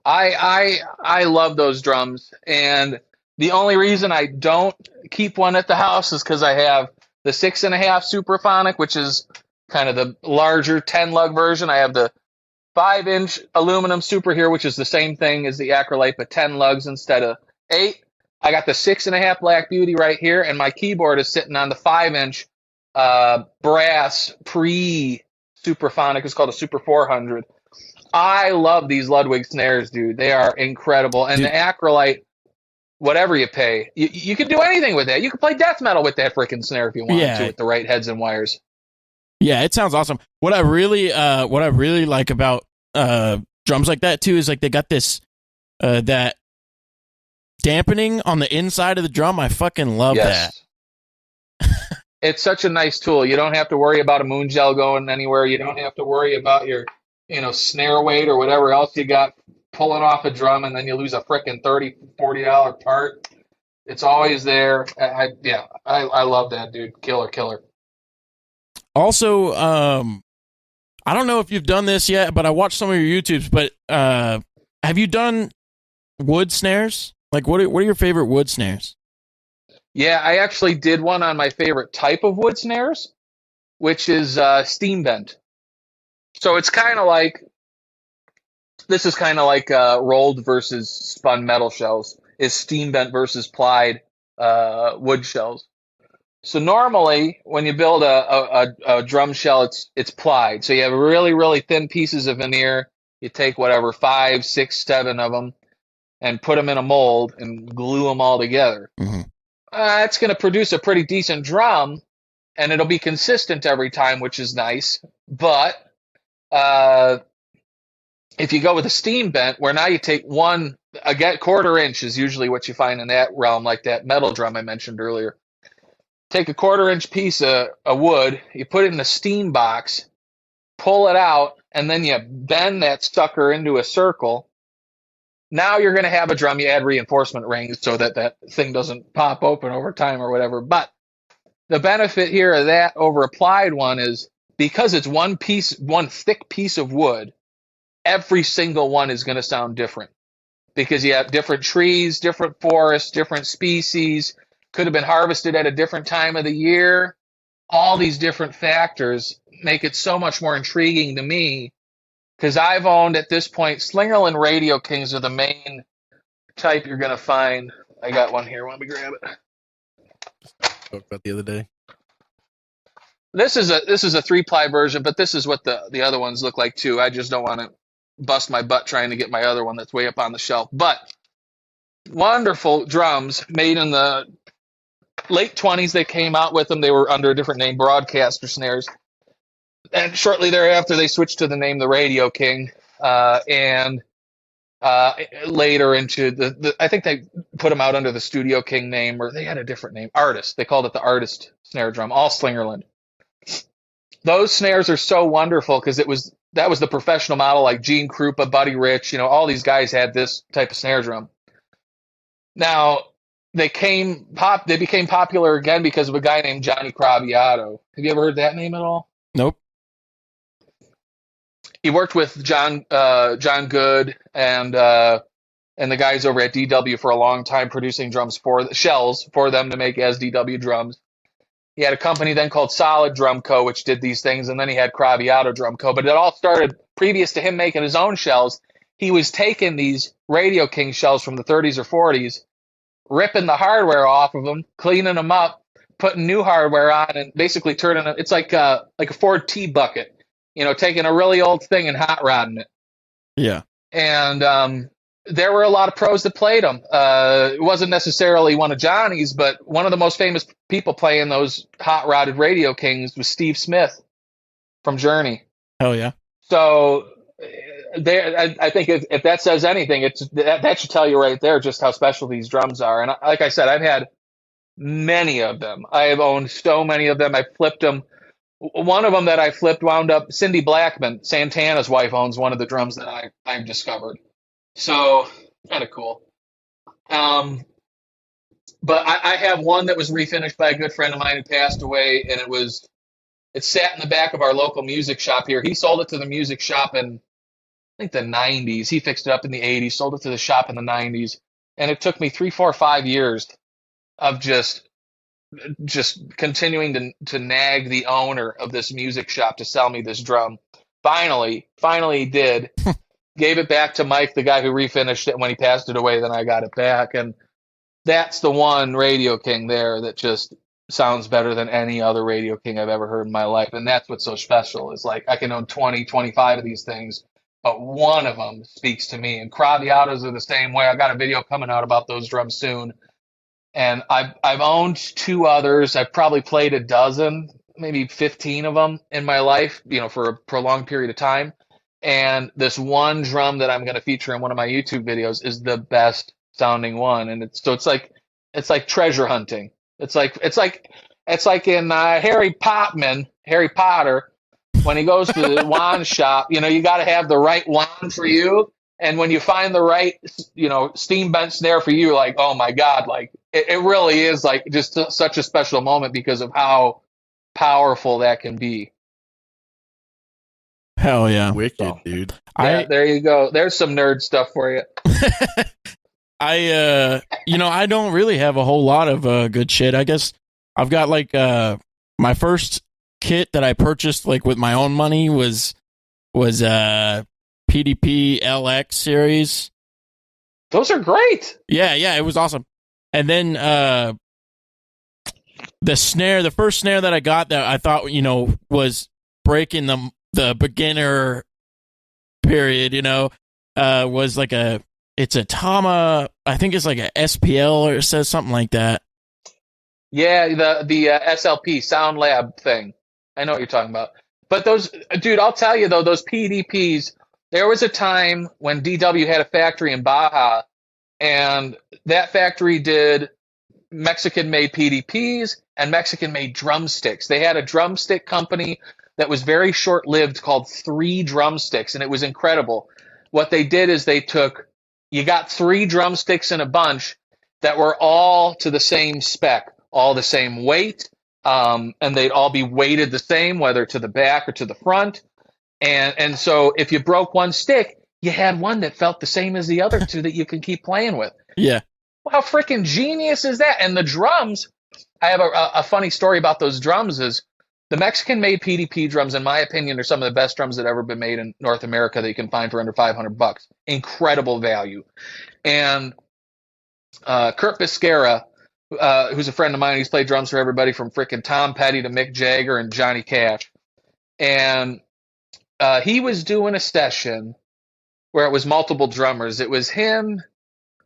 I love those drums, and the only reason I don't keep one at the house is because I have the 6.5 Superphonic, which is kind of the larger 10-lug version. I have the 5-inch aluminum Super here, which is the same thing as the Acrolite, but 10 lugs instead of 8. I got the 6.5 Black Beauty right here, and my keyboard is sitting on the 5-inch brass pre-Superphonic. It's called a Super 400. I love these Ludwig snares, dude. They are incredible. And the Acrolite, whatever you pay, you can do anything with that. You can play death metal with that freaking snare if you want to, with the right heads and wires. Yeah, it sounds awesome. What I really like about drums like that too is like they got this that dampening on the inside of the drum. I fucking love that. It's such a nice tool. You don't have to worry about a moon gel going anywhere. You don't have to worry about your snare weight or whatever else you got pulling off a drum, and then you lose a frickin' $30-$40 part. It's always there. I love that, dude. Killer. Also, I don't know if you've done this yet, but I watched some of your YouTubes. But have you done wood snares? Like, what are your favorite wood snares? Yeah, I actually did one on my favorite type of wood snares, which is steam bent. So it's kind of like, this is kind of like rolled versus spun metal shells, is steam bent versus plied wood shells. So normally when you build a drum shell, it's plied. So you have really, really thin pieces of veneer. You take whatever, 5, 6, 7 of them and put them in a mold and glue them all together. Mm-hmm. It's going to produce a pretty decent drum, and it'll be consistent every time, which is nice. But if you go with a steam bent, where now you take one, again, 1/4 inch is usually what you find in that realm, like that metal drum I mentioned earlier. Take a 1/4 inch piece of wood, you put it in the steam box, pull it out, and then you bend that sucker into a circle. Now you're going to have a drum. You add reinforcement rings so that that thing doesn't pop open over time or whatever. But the benefit here of that over applied one is because it's one thick piece of wood, every single one is going to sound different because you have different trees, different forests, different species, could have been harvested at a different time of the year. All these different factors make it so much more intriguing to me because I've owned at this point, Slingerland Radio Kings are the main type you're going to find. I got one here. Let me grab it. Talked about the other day. This is a 3-ply version, but this is what the other ones look like too. I just don't want to bust my butt trying to get my other one that's way up on the shelf. But wonderful drums made in the late 20s. They came out with them. They were under a different name, Broadcaster Snares. And shortly thereafter, they switched to the name the Radio King. And later into I think they put them out under the Studio King name, or they had a different name, Artist. They called it the Artist snare drum, all Slingerland. Those snares are so wonderful because that was the professional model, like Gene Krupa, Buddy Rich, all these guys had this type of snare drum. Now they became popular again because of a guy named Johnny Craviotto. Have you ever heard that name at all? Nope. He worked with John Good and the guys over at DW for a long time, producing drums shells for them to make as DW drums. He had a company then called Solid Drum Co., which did these things, and then he had Craviotto Drum Co. But it all started previous to him making his own shells. He was taking these Radio King shells from the 30s or 40s, ripping the hardware off of them, cleaning them up, putting new hardware on, and basically turning it. It's like a Ford T-bucket, taking a really old thing and hot rodding it. Yeah. And there were a lot of pros that played them. It wasn't necessarily one of Johnny's, but one of the most famous people playing those hot rodded Radio Kings was Steve Smith from Journey. Hell yeah. So I think if that says anything, that should tell you right there just how special these drums are. And like I said, I've had many of them. I have owned so many of them. I flipped them. One of them that I flipped wound up, Cindy Blackman, Santana's wife, owns one of the drums that I've discovered. So kind of cool. But I have one that was refinished by a good friend of mine who passed away, and it sat in the back of our local music shop here. He sold it to the music shop in, I think, the 90s. He fixed it up in the 80s, sold it to the shop in the 90s. And it took me 3, 4, 5 years of just continuing to nag the owner of this music shop to sell me this drum. Finally he did. Gave it back to Mike, the guy who refinished it. When he passed it away, then I got it back. And that's the one Radio King there that just sounds better than any other Radio King I've ever heard in my life. And that's what's so special, is like I can own 20, 25 of these things, but one of them speaks to me. And Craviottos are the same way. I got a video coming out about those drums soon. And I've owned 2 others. I've probably played a dozen, maybe 15 of them in my life, for a prolonged period of time. And this one drum that I'm going to feature in one of my YouTube videos is the best sounding one. And it's like treasure hunting. It's like in Harry Potter, when he goes to the wand shop, you got to have the right wand for you. And when you find the right, steam bent snare for you, like, oh my God, like it really is like just such a special moment because of how powerful that can be. Hell yeah. Wicked, dude. Yeah, there you go. There's some nerd stuff for you. I don't really have a whole lot of good shit. I guess I've got like my first kit that I purchased like with my own money was PDP LX series. Those are great. Yeah, it was awesome. And then the first snare that I got that I thought was breaking the beginner period, was like it's a Tama, I think it's like a SPL or it says something like that. Yeah, the SLP Sound Lab thing. I know what you're talking about. But those, dude, I'll tell you though, those PDPs, There was a time when DW had a factory in Baja, and that factory did Mexican-made PDPs and Mexican-made drumsticks. They had a drumstick company that was very short-lived called Three Drumsticks, and it was incredible. What they did is you got 3 drumsticks in a bunch that were all to the same spec, all the same weight, and they'd all be weighted the same, whether to the back or to the front. And so if you broke one stick, you had one that felt the same as the other 2 that you can keep playing with. Yeah. How freaking genius is that? And the drums, I have a funny story about those drums is the Mexican-made PDP drums, in my opinion, are some of the best drums that have ever been made in North America that you can find for under $500. Incredible value. And Kurt Biscara, who's a friend of mine, he's played drums for everybody from freaking Tom Petty to Mick Jagger and Johnny Cash. And he was doing a session where it was multiple drummers. It was him,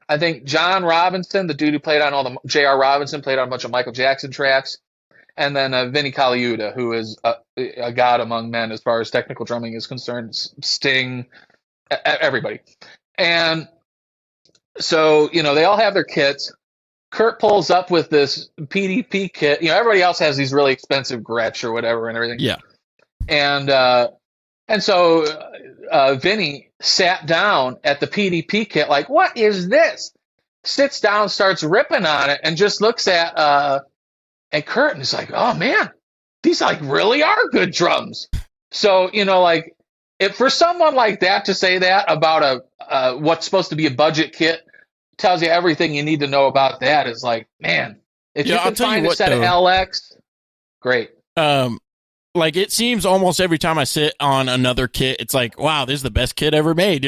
I think John Robinson, the dude who played on all the J.R. Robinson, played on a bunch of Michael Jackson tracks, and then Vinny Colaiuta, who is a god among men as far as technical drumming is concerned. Sting, everybody. And so, they all have their kits. Kurt pulls up with this PDP kit. Everybody else has these really expensive Gretsch or whatever and everything. Yeah. And so Vinny sat down at the PDP kit like, what is this? Sits down, starts ripping on it, and just looks at Kurt and is like, oh, man, these really are good drums. So, if for someone like that to say that about what's supposed to be a budget kit tells you everything you need to know about that is like, man, if you can find a set of LX, great. It seems almost every time I sit on another kit, it's like, wow, this is the best kit ever made.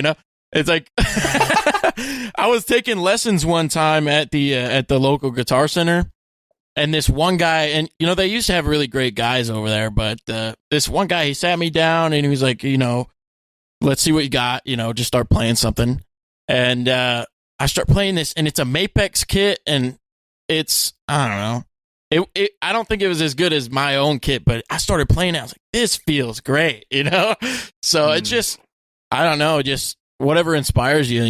It's like I was taking lessons one time at the local guitar center, and this one guy, and they used to have really great guys over there, but this one guy, he sat me down and he was like, let's see what you got, just start playing something, and I start playing this, and it's a Mapex kit, and it's, I don't know. I don't think it was as good as my own kit, but I started playing it. I was like, this feels great, So it's just, I don't know, just whatever inspires you,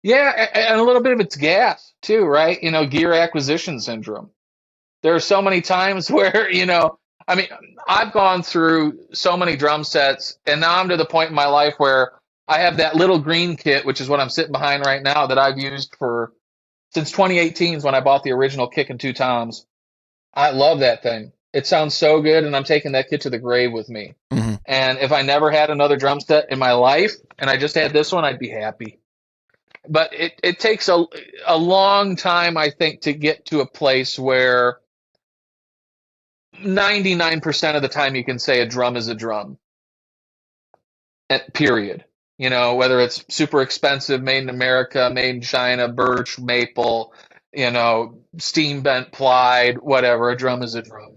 Yeah, and a little bit of it's gas too, right? Gear acquisition syndrome. There are so many times where, I've gone through so many drum sets, and now I'm to the point in my life where I have that little green kit, which is what I'm sitting behind right now, that I've used since 2018 is when I bought the original kick and 2 toms. I love that thing. It sounds so good, and I'm taking that kit to the grave with me. Mm-hmm. And if I never had another drum set in my life, and I just had this one, I'd be happy. But it takes a long time, I think, to get to a place where 99% of the time you can say a drum is a drum. Period. Whether it's super expensive, made in America, made in China, birch, maple, steam bent, plied, whatever. A drum is a drum.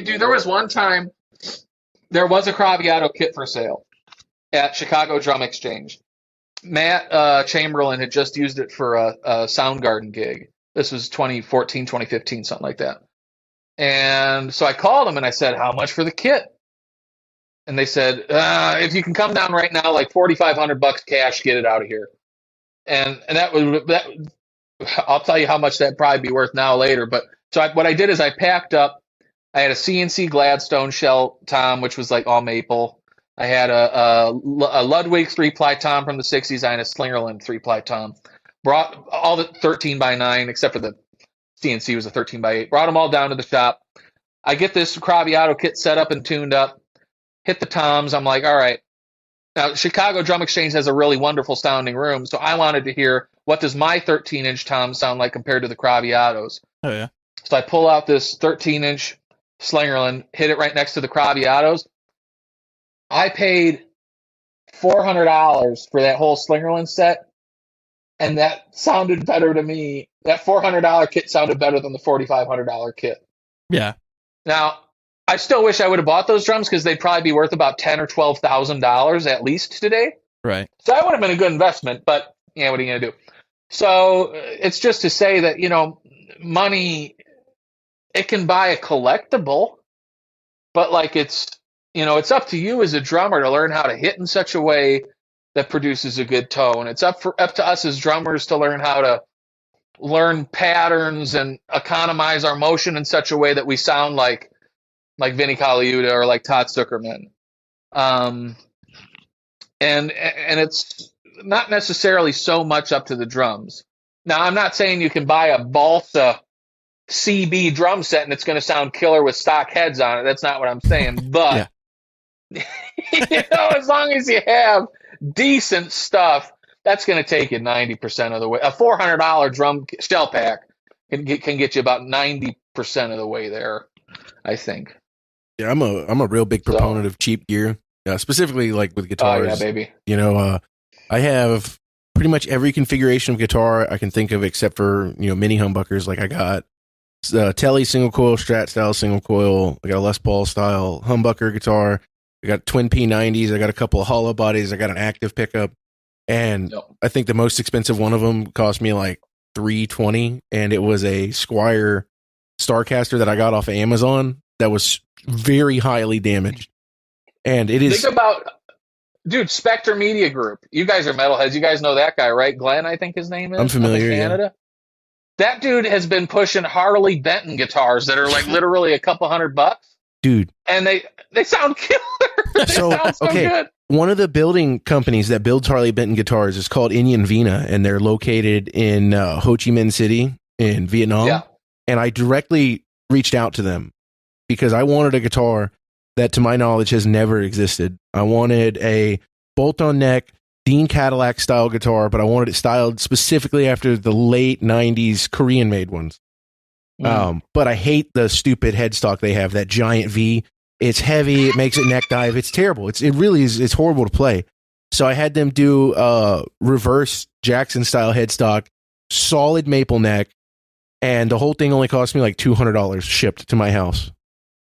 Dude, there was one time there was a Craviotto kit for sale at Chicago Drum Exchange. Matt Chamberlain had just used it for a Soundgarden gig. This was 2014, 2015, something like that. And so I called him and I said, how much for the kit? And they said, if you can come down right now, like $4,500 cash, get it out of here. And that I'll tell you how much that'd probably be worth now later. But so what I did is I packed up. I had a CNC Gladstone shell tom, which was like all maple. I had a Ludwig 3-ply tom from the 60s. I had a Slingerland 3-ply tom. Brought all the 13x9, except for the CNC was a 13x8. Brought them all down to the shop. I get this Craviotto kit set up and tuned up. Hit the toms. I'm like, all right. Now, Chicago Drum Exchange has a really wonderful sounding room, so I wanted to hear what does my 13-inch tom sound like compared to the Craviottos. Oh, yeah. So I pull out this 13-inch Slingerland, hit it right next to the Craviottos. I paid $400 for that whole Slingerland set, and that sounded better to me. That $400 kit sounded better than the $4,500 kit. Yeah. Now, I still wish I would have bought those drums because they'd probably be worth about $10,000 or $12,000 at least today. Right. So that would have been a good investment, but yeah, what are you going to do? So it's just to say that, money, it can buy a collectible. but like it's up to you as a drummer to learn how to hit in such a way that produces a good tone. It's up to us as drummers to learn how to learn patterns and economize our motion in such a way that we sound like Vinnie Colaiuta or like Todd Zuckerman. And it's not necessarily so much up to the drums. Now, I'm not saying you can buy a Balsa CB drum set and it's going to sound killer with stock heads on it. That's not what I'm saying. But, as long as you have decent stuff, that's going to take you 90% of the way. A $400 drum shell pack can get you about 90% of the way there, I think. Yeah, I'm a real big proponent of cheap gear, specifically like with guitars. Oh, yeah, baby. I have pretty much every configuration of guitar I can think of except for, mini humbuckers. Like I got Tele single coil, Strat style single coil. I got a Les Paul style humbucker guitar. I got twin P90s. I got a couple of hollow bodies. I got an active pickup. And I think the most expensive one of them cost me like $320, and it was a Squier Starcaster that I got off of Amazon that was very highly damaged. And it is... Think about... Dude, Spectre Media Group. You guys are metalheads. You guys know that guy, right? Glenn, I think his name is. I'm familiar, in Canada. Yeah. That dude has been pushing Harley Benton guitars that are like literally a couple $100. Dude. And they sound killer. They sound so good. One of the building companies that builds Harley Benton guitars is called ingenuity, and they're located in Ho Chi Minh City in Vietnam. Yeah. And I directly reached out to them because I wanted a guitar that, to my knowledge, has never existed. I wanted a bolt-on neck, Dean Cadillac style guitar, but I wanted it styled specifically after the late 90s Korean-made ones. But I hate the stupid headstock they have, that giant V. It's heavy. It makes it neck dive. It's terrible. It really is. It's horrible to play. So I had them do reverse Jackson style headstock, solid maple neck, and the whole thing only cost me like $200 shipped to my house.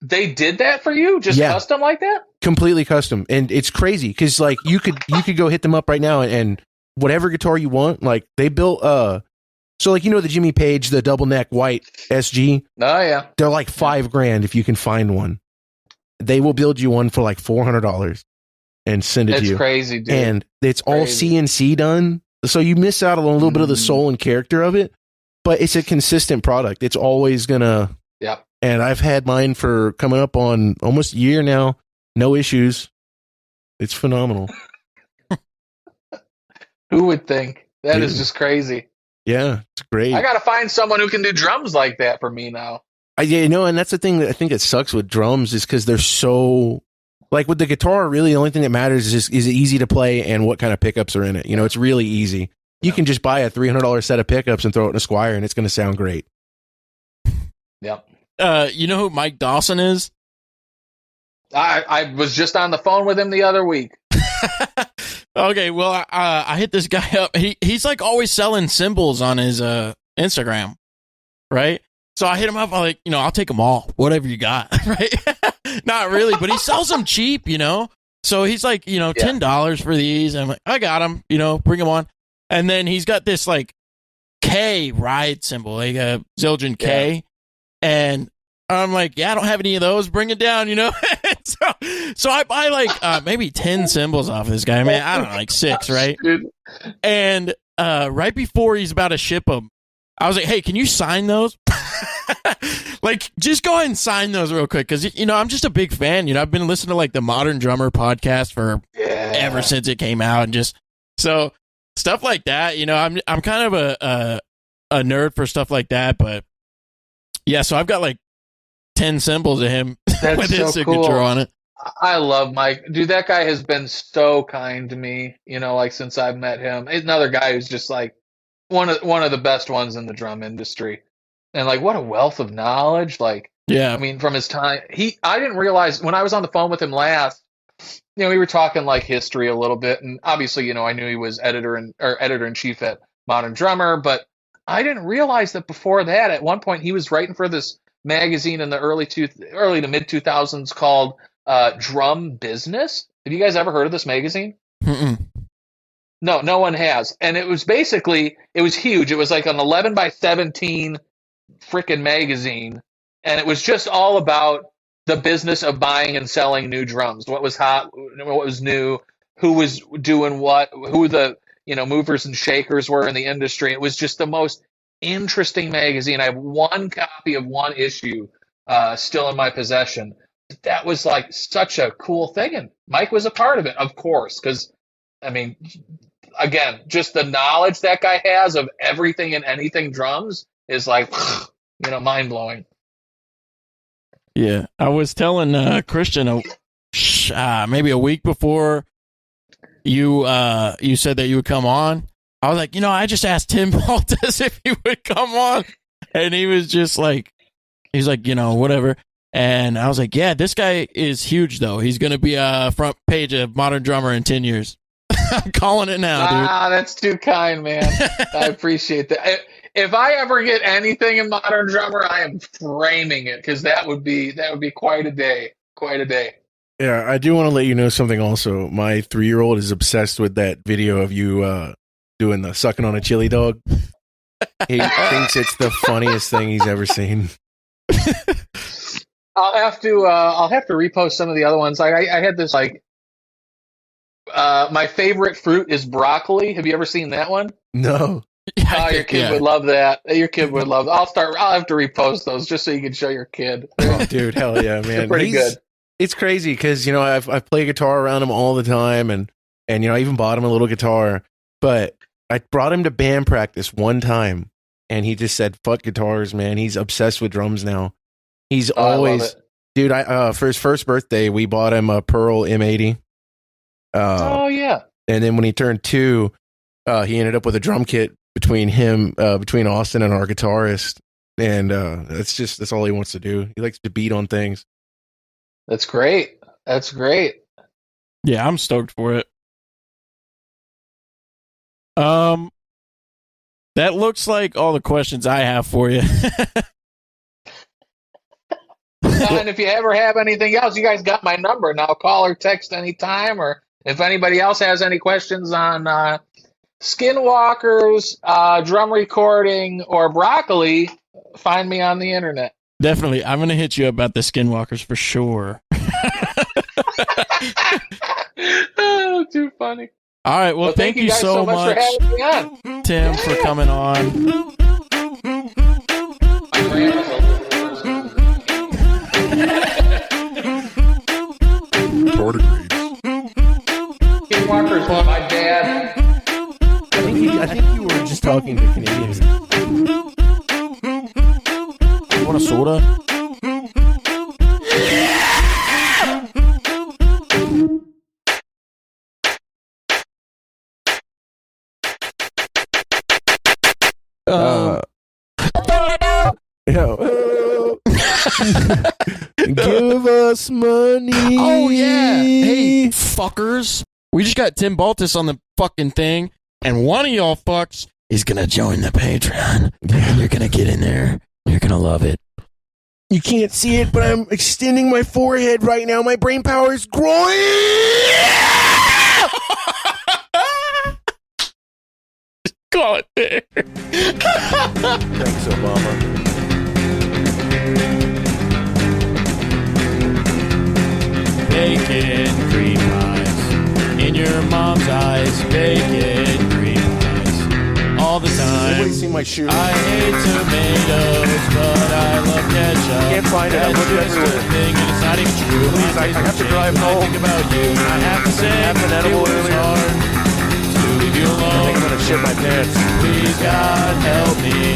They did that for you? Just custom like that? Completely custom. And it's crazy because like you could go hit them up right now and whatever guitar you want, like they built so like the Jimmy Page, the double neck white SG. Oh yeah. They're like $5,000 if you can find one. They will build you one for like $400 and send it to you. It's crazy, dude. And it's all CNC done. So you miss out on a little bit of the soul and character of it, but it's a consistent product. It's always gonna. Yeah. And I've had mine for coming up on almost a year now. No issues. It's phenomenal. Who would think? That is just crazy. Yeah, it's great. I got to find someone who can do drums like that for me now. And that's the thing that I think it sucks with drums is because they're so... Like with the guitar, really the only thing that matters is it easy to play and what kind of pickups are in it. It's really easy. You can just buy a $300 set of pickups and throw it in a Squier and it's going to sound great. Yep. You know who Mike Dawson is? I was just on the phone with him the other week. Okay, well, I hit this guy up. He's like always selling cymbals on his Instagram, right? So I hit him up. I'm like, I'll take them all, whatever you got, right? Not really, but he sells them cheap, So he's like, $10 for these. I'm like, I got them, bring them on. And then he's got this like K ride cymbal, like a Zildjian K. Yeah. And I'm like, I don't have any of those. Bring it down, So I buy like maybe 10 cymbals off this guy, man. I don't know, like 6, right? And right before he's about to ship them, I was like, hey, can you sign those? Like, just go ahead and sign those real quick. Because, I'm just a big fan. I've been listening to like the Modern Drummer podcast for ever since it came out. And just so stuff like that, I'm kind of a nerd for stuff like that. But yeah, so I've got like 10 cymbals of him with his signature on it. I love Mike. Dude, that guy has been so kind to me, like since I've met him. He's another guy who's just like one of the best ones in the drum industry. And like what a wealth of knowledge. Like, yeah, I mean, from his time, I didn't realize when I was on the phone with him last, we were talking like history a little bit, and obviously, I knew he was editor in chief at Modern Drummer, but I didn't realize that before that, at one point, he was writing for this magazine in the early to mid 2000s called Drum Business. Have you guys ever heard of this magazine? Mm-mm. No one has. And it was huge. It was like an 11 by 17 freaking magazine, and it was just all about the business of buying and selling new drums. What was hot, what was new, who was doing what, who the movers and shakers were in the industry. It was just the most interesting magazine. I have one copy of one issue still in my possession. That was like such a cool thing, and Mike was a part of it, of course, because I mean, again, just the knowledge that guy has of everything and anything drums is like, mind blowing. Yeah, I was telling Christian maybe a week before you said that you would come on. I was like, I just asked Tim Baltes if he would come on, and he was just like, whatever. And I was like, yeah, this guy is huge though. He's gonna be front page of Modern Drummer in 10 years. I'm calling it now, dude. That's too kind, man. I appreciate that. If I ever get anything in Modern Drummer, I am framing it, because that would be quite a day. Quite a day. Yeah, I do want to let you know something also. My 3-year-old is obsessed with that video of you doing the sucking on a chili dog. He thinks it's the funniest thing he's ever seen. I'll have to repost some of the other ones. I had this my favorite fruit is broccoli. Have you ever seen that one? No. Oh, your kid would love that. Your kid would love. I'll have to repost those just so you can show your kid. Oh, dude, hell yeah, man! They're pretty good. It's crazy because I play guitar around him all the time, and I even bought him a little guitar. But I brought him to band practice one time, and he just said, "Fuck guitars, man." He's obsessed with drums now. He's always, dude. For his first birthday, we bought him a Pearl M80. Oh yeah. And then when he turned 2, he ended up with a drum kit between Austin and our guitarist, and that's all he wants to do. He likes to beat on things. That's great. That's great. Yeah, I'm stoked for it. That looks like all the questions I have for you. And if you ever have anything else, you guys got my number now. Call or text anytime, or if anybody else has any questions on Skinwalkers, drum recording, or broccoli, find me on the internet. Definitely. I'm going to hit you about the Skinwalkers for sure. Oh, too funny. All right. Well, thank you guys so much for having me on. Tim, for coming on. Skinwalkers, my dad. I think you were just talking to Canadians. You want a soda? Give us money. Oh, yeah. Hey, fuckers. We just got Tim Baltes on the fucking thing, and one of y'all fucks is going to join the Patreon. And you're going to get in there. You're going to love it. You can't see it, but I'm extending my forehead right now. My brain power is growing. Call it there. Thanks, Obama. Bacon cream pies in your mom's eyes. Bacon cream pies all the time. Everybody see my shoe? I hate tomatoes, but I love ketchup. Can't find it. I'm That's looking just everywhere. a thing, and it's not even true. Please, I have to drive home. I think about you. I have to say, Have an edible it was earlier. hard to leave you I think I'm alone. gonna shit my pants. Please, God, help me.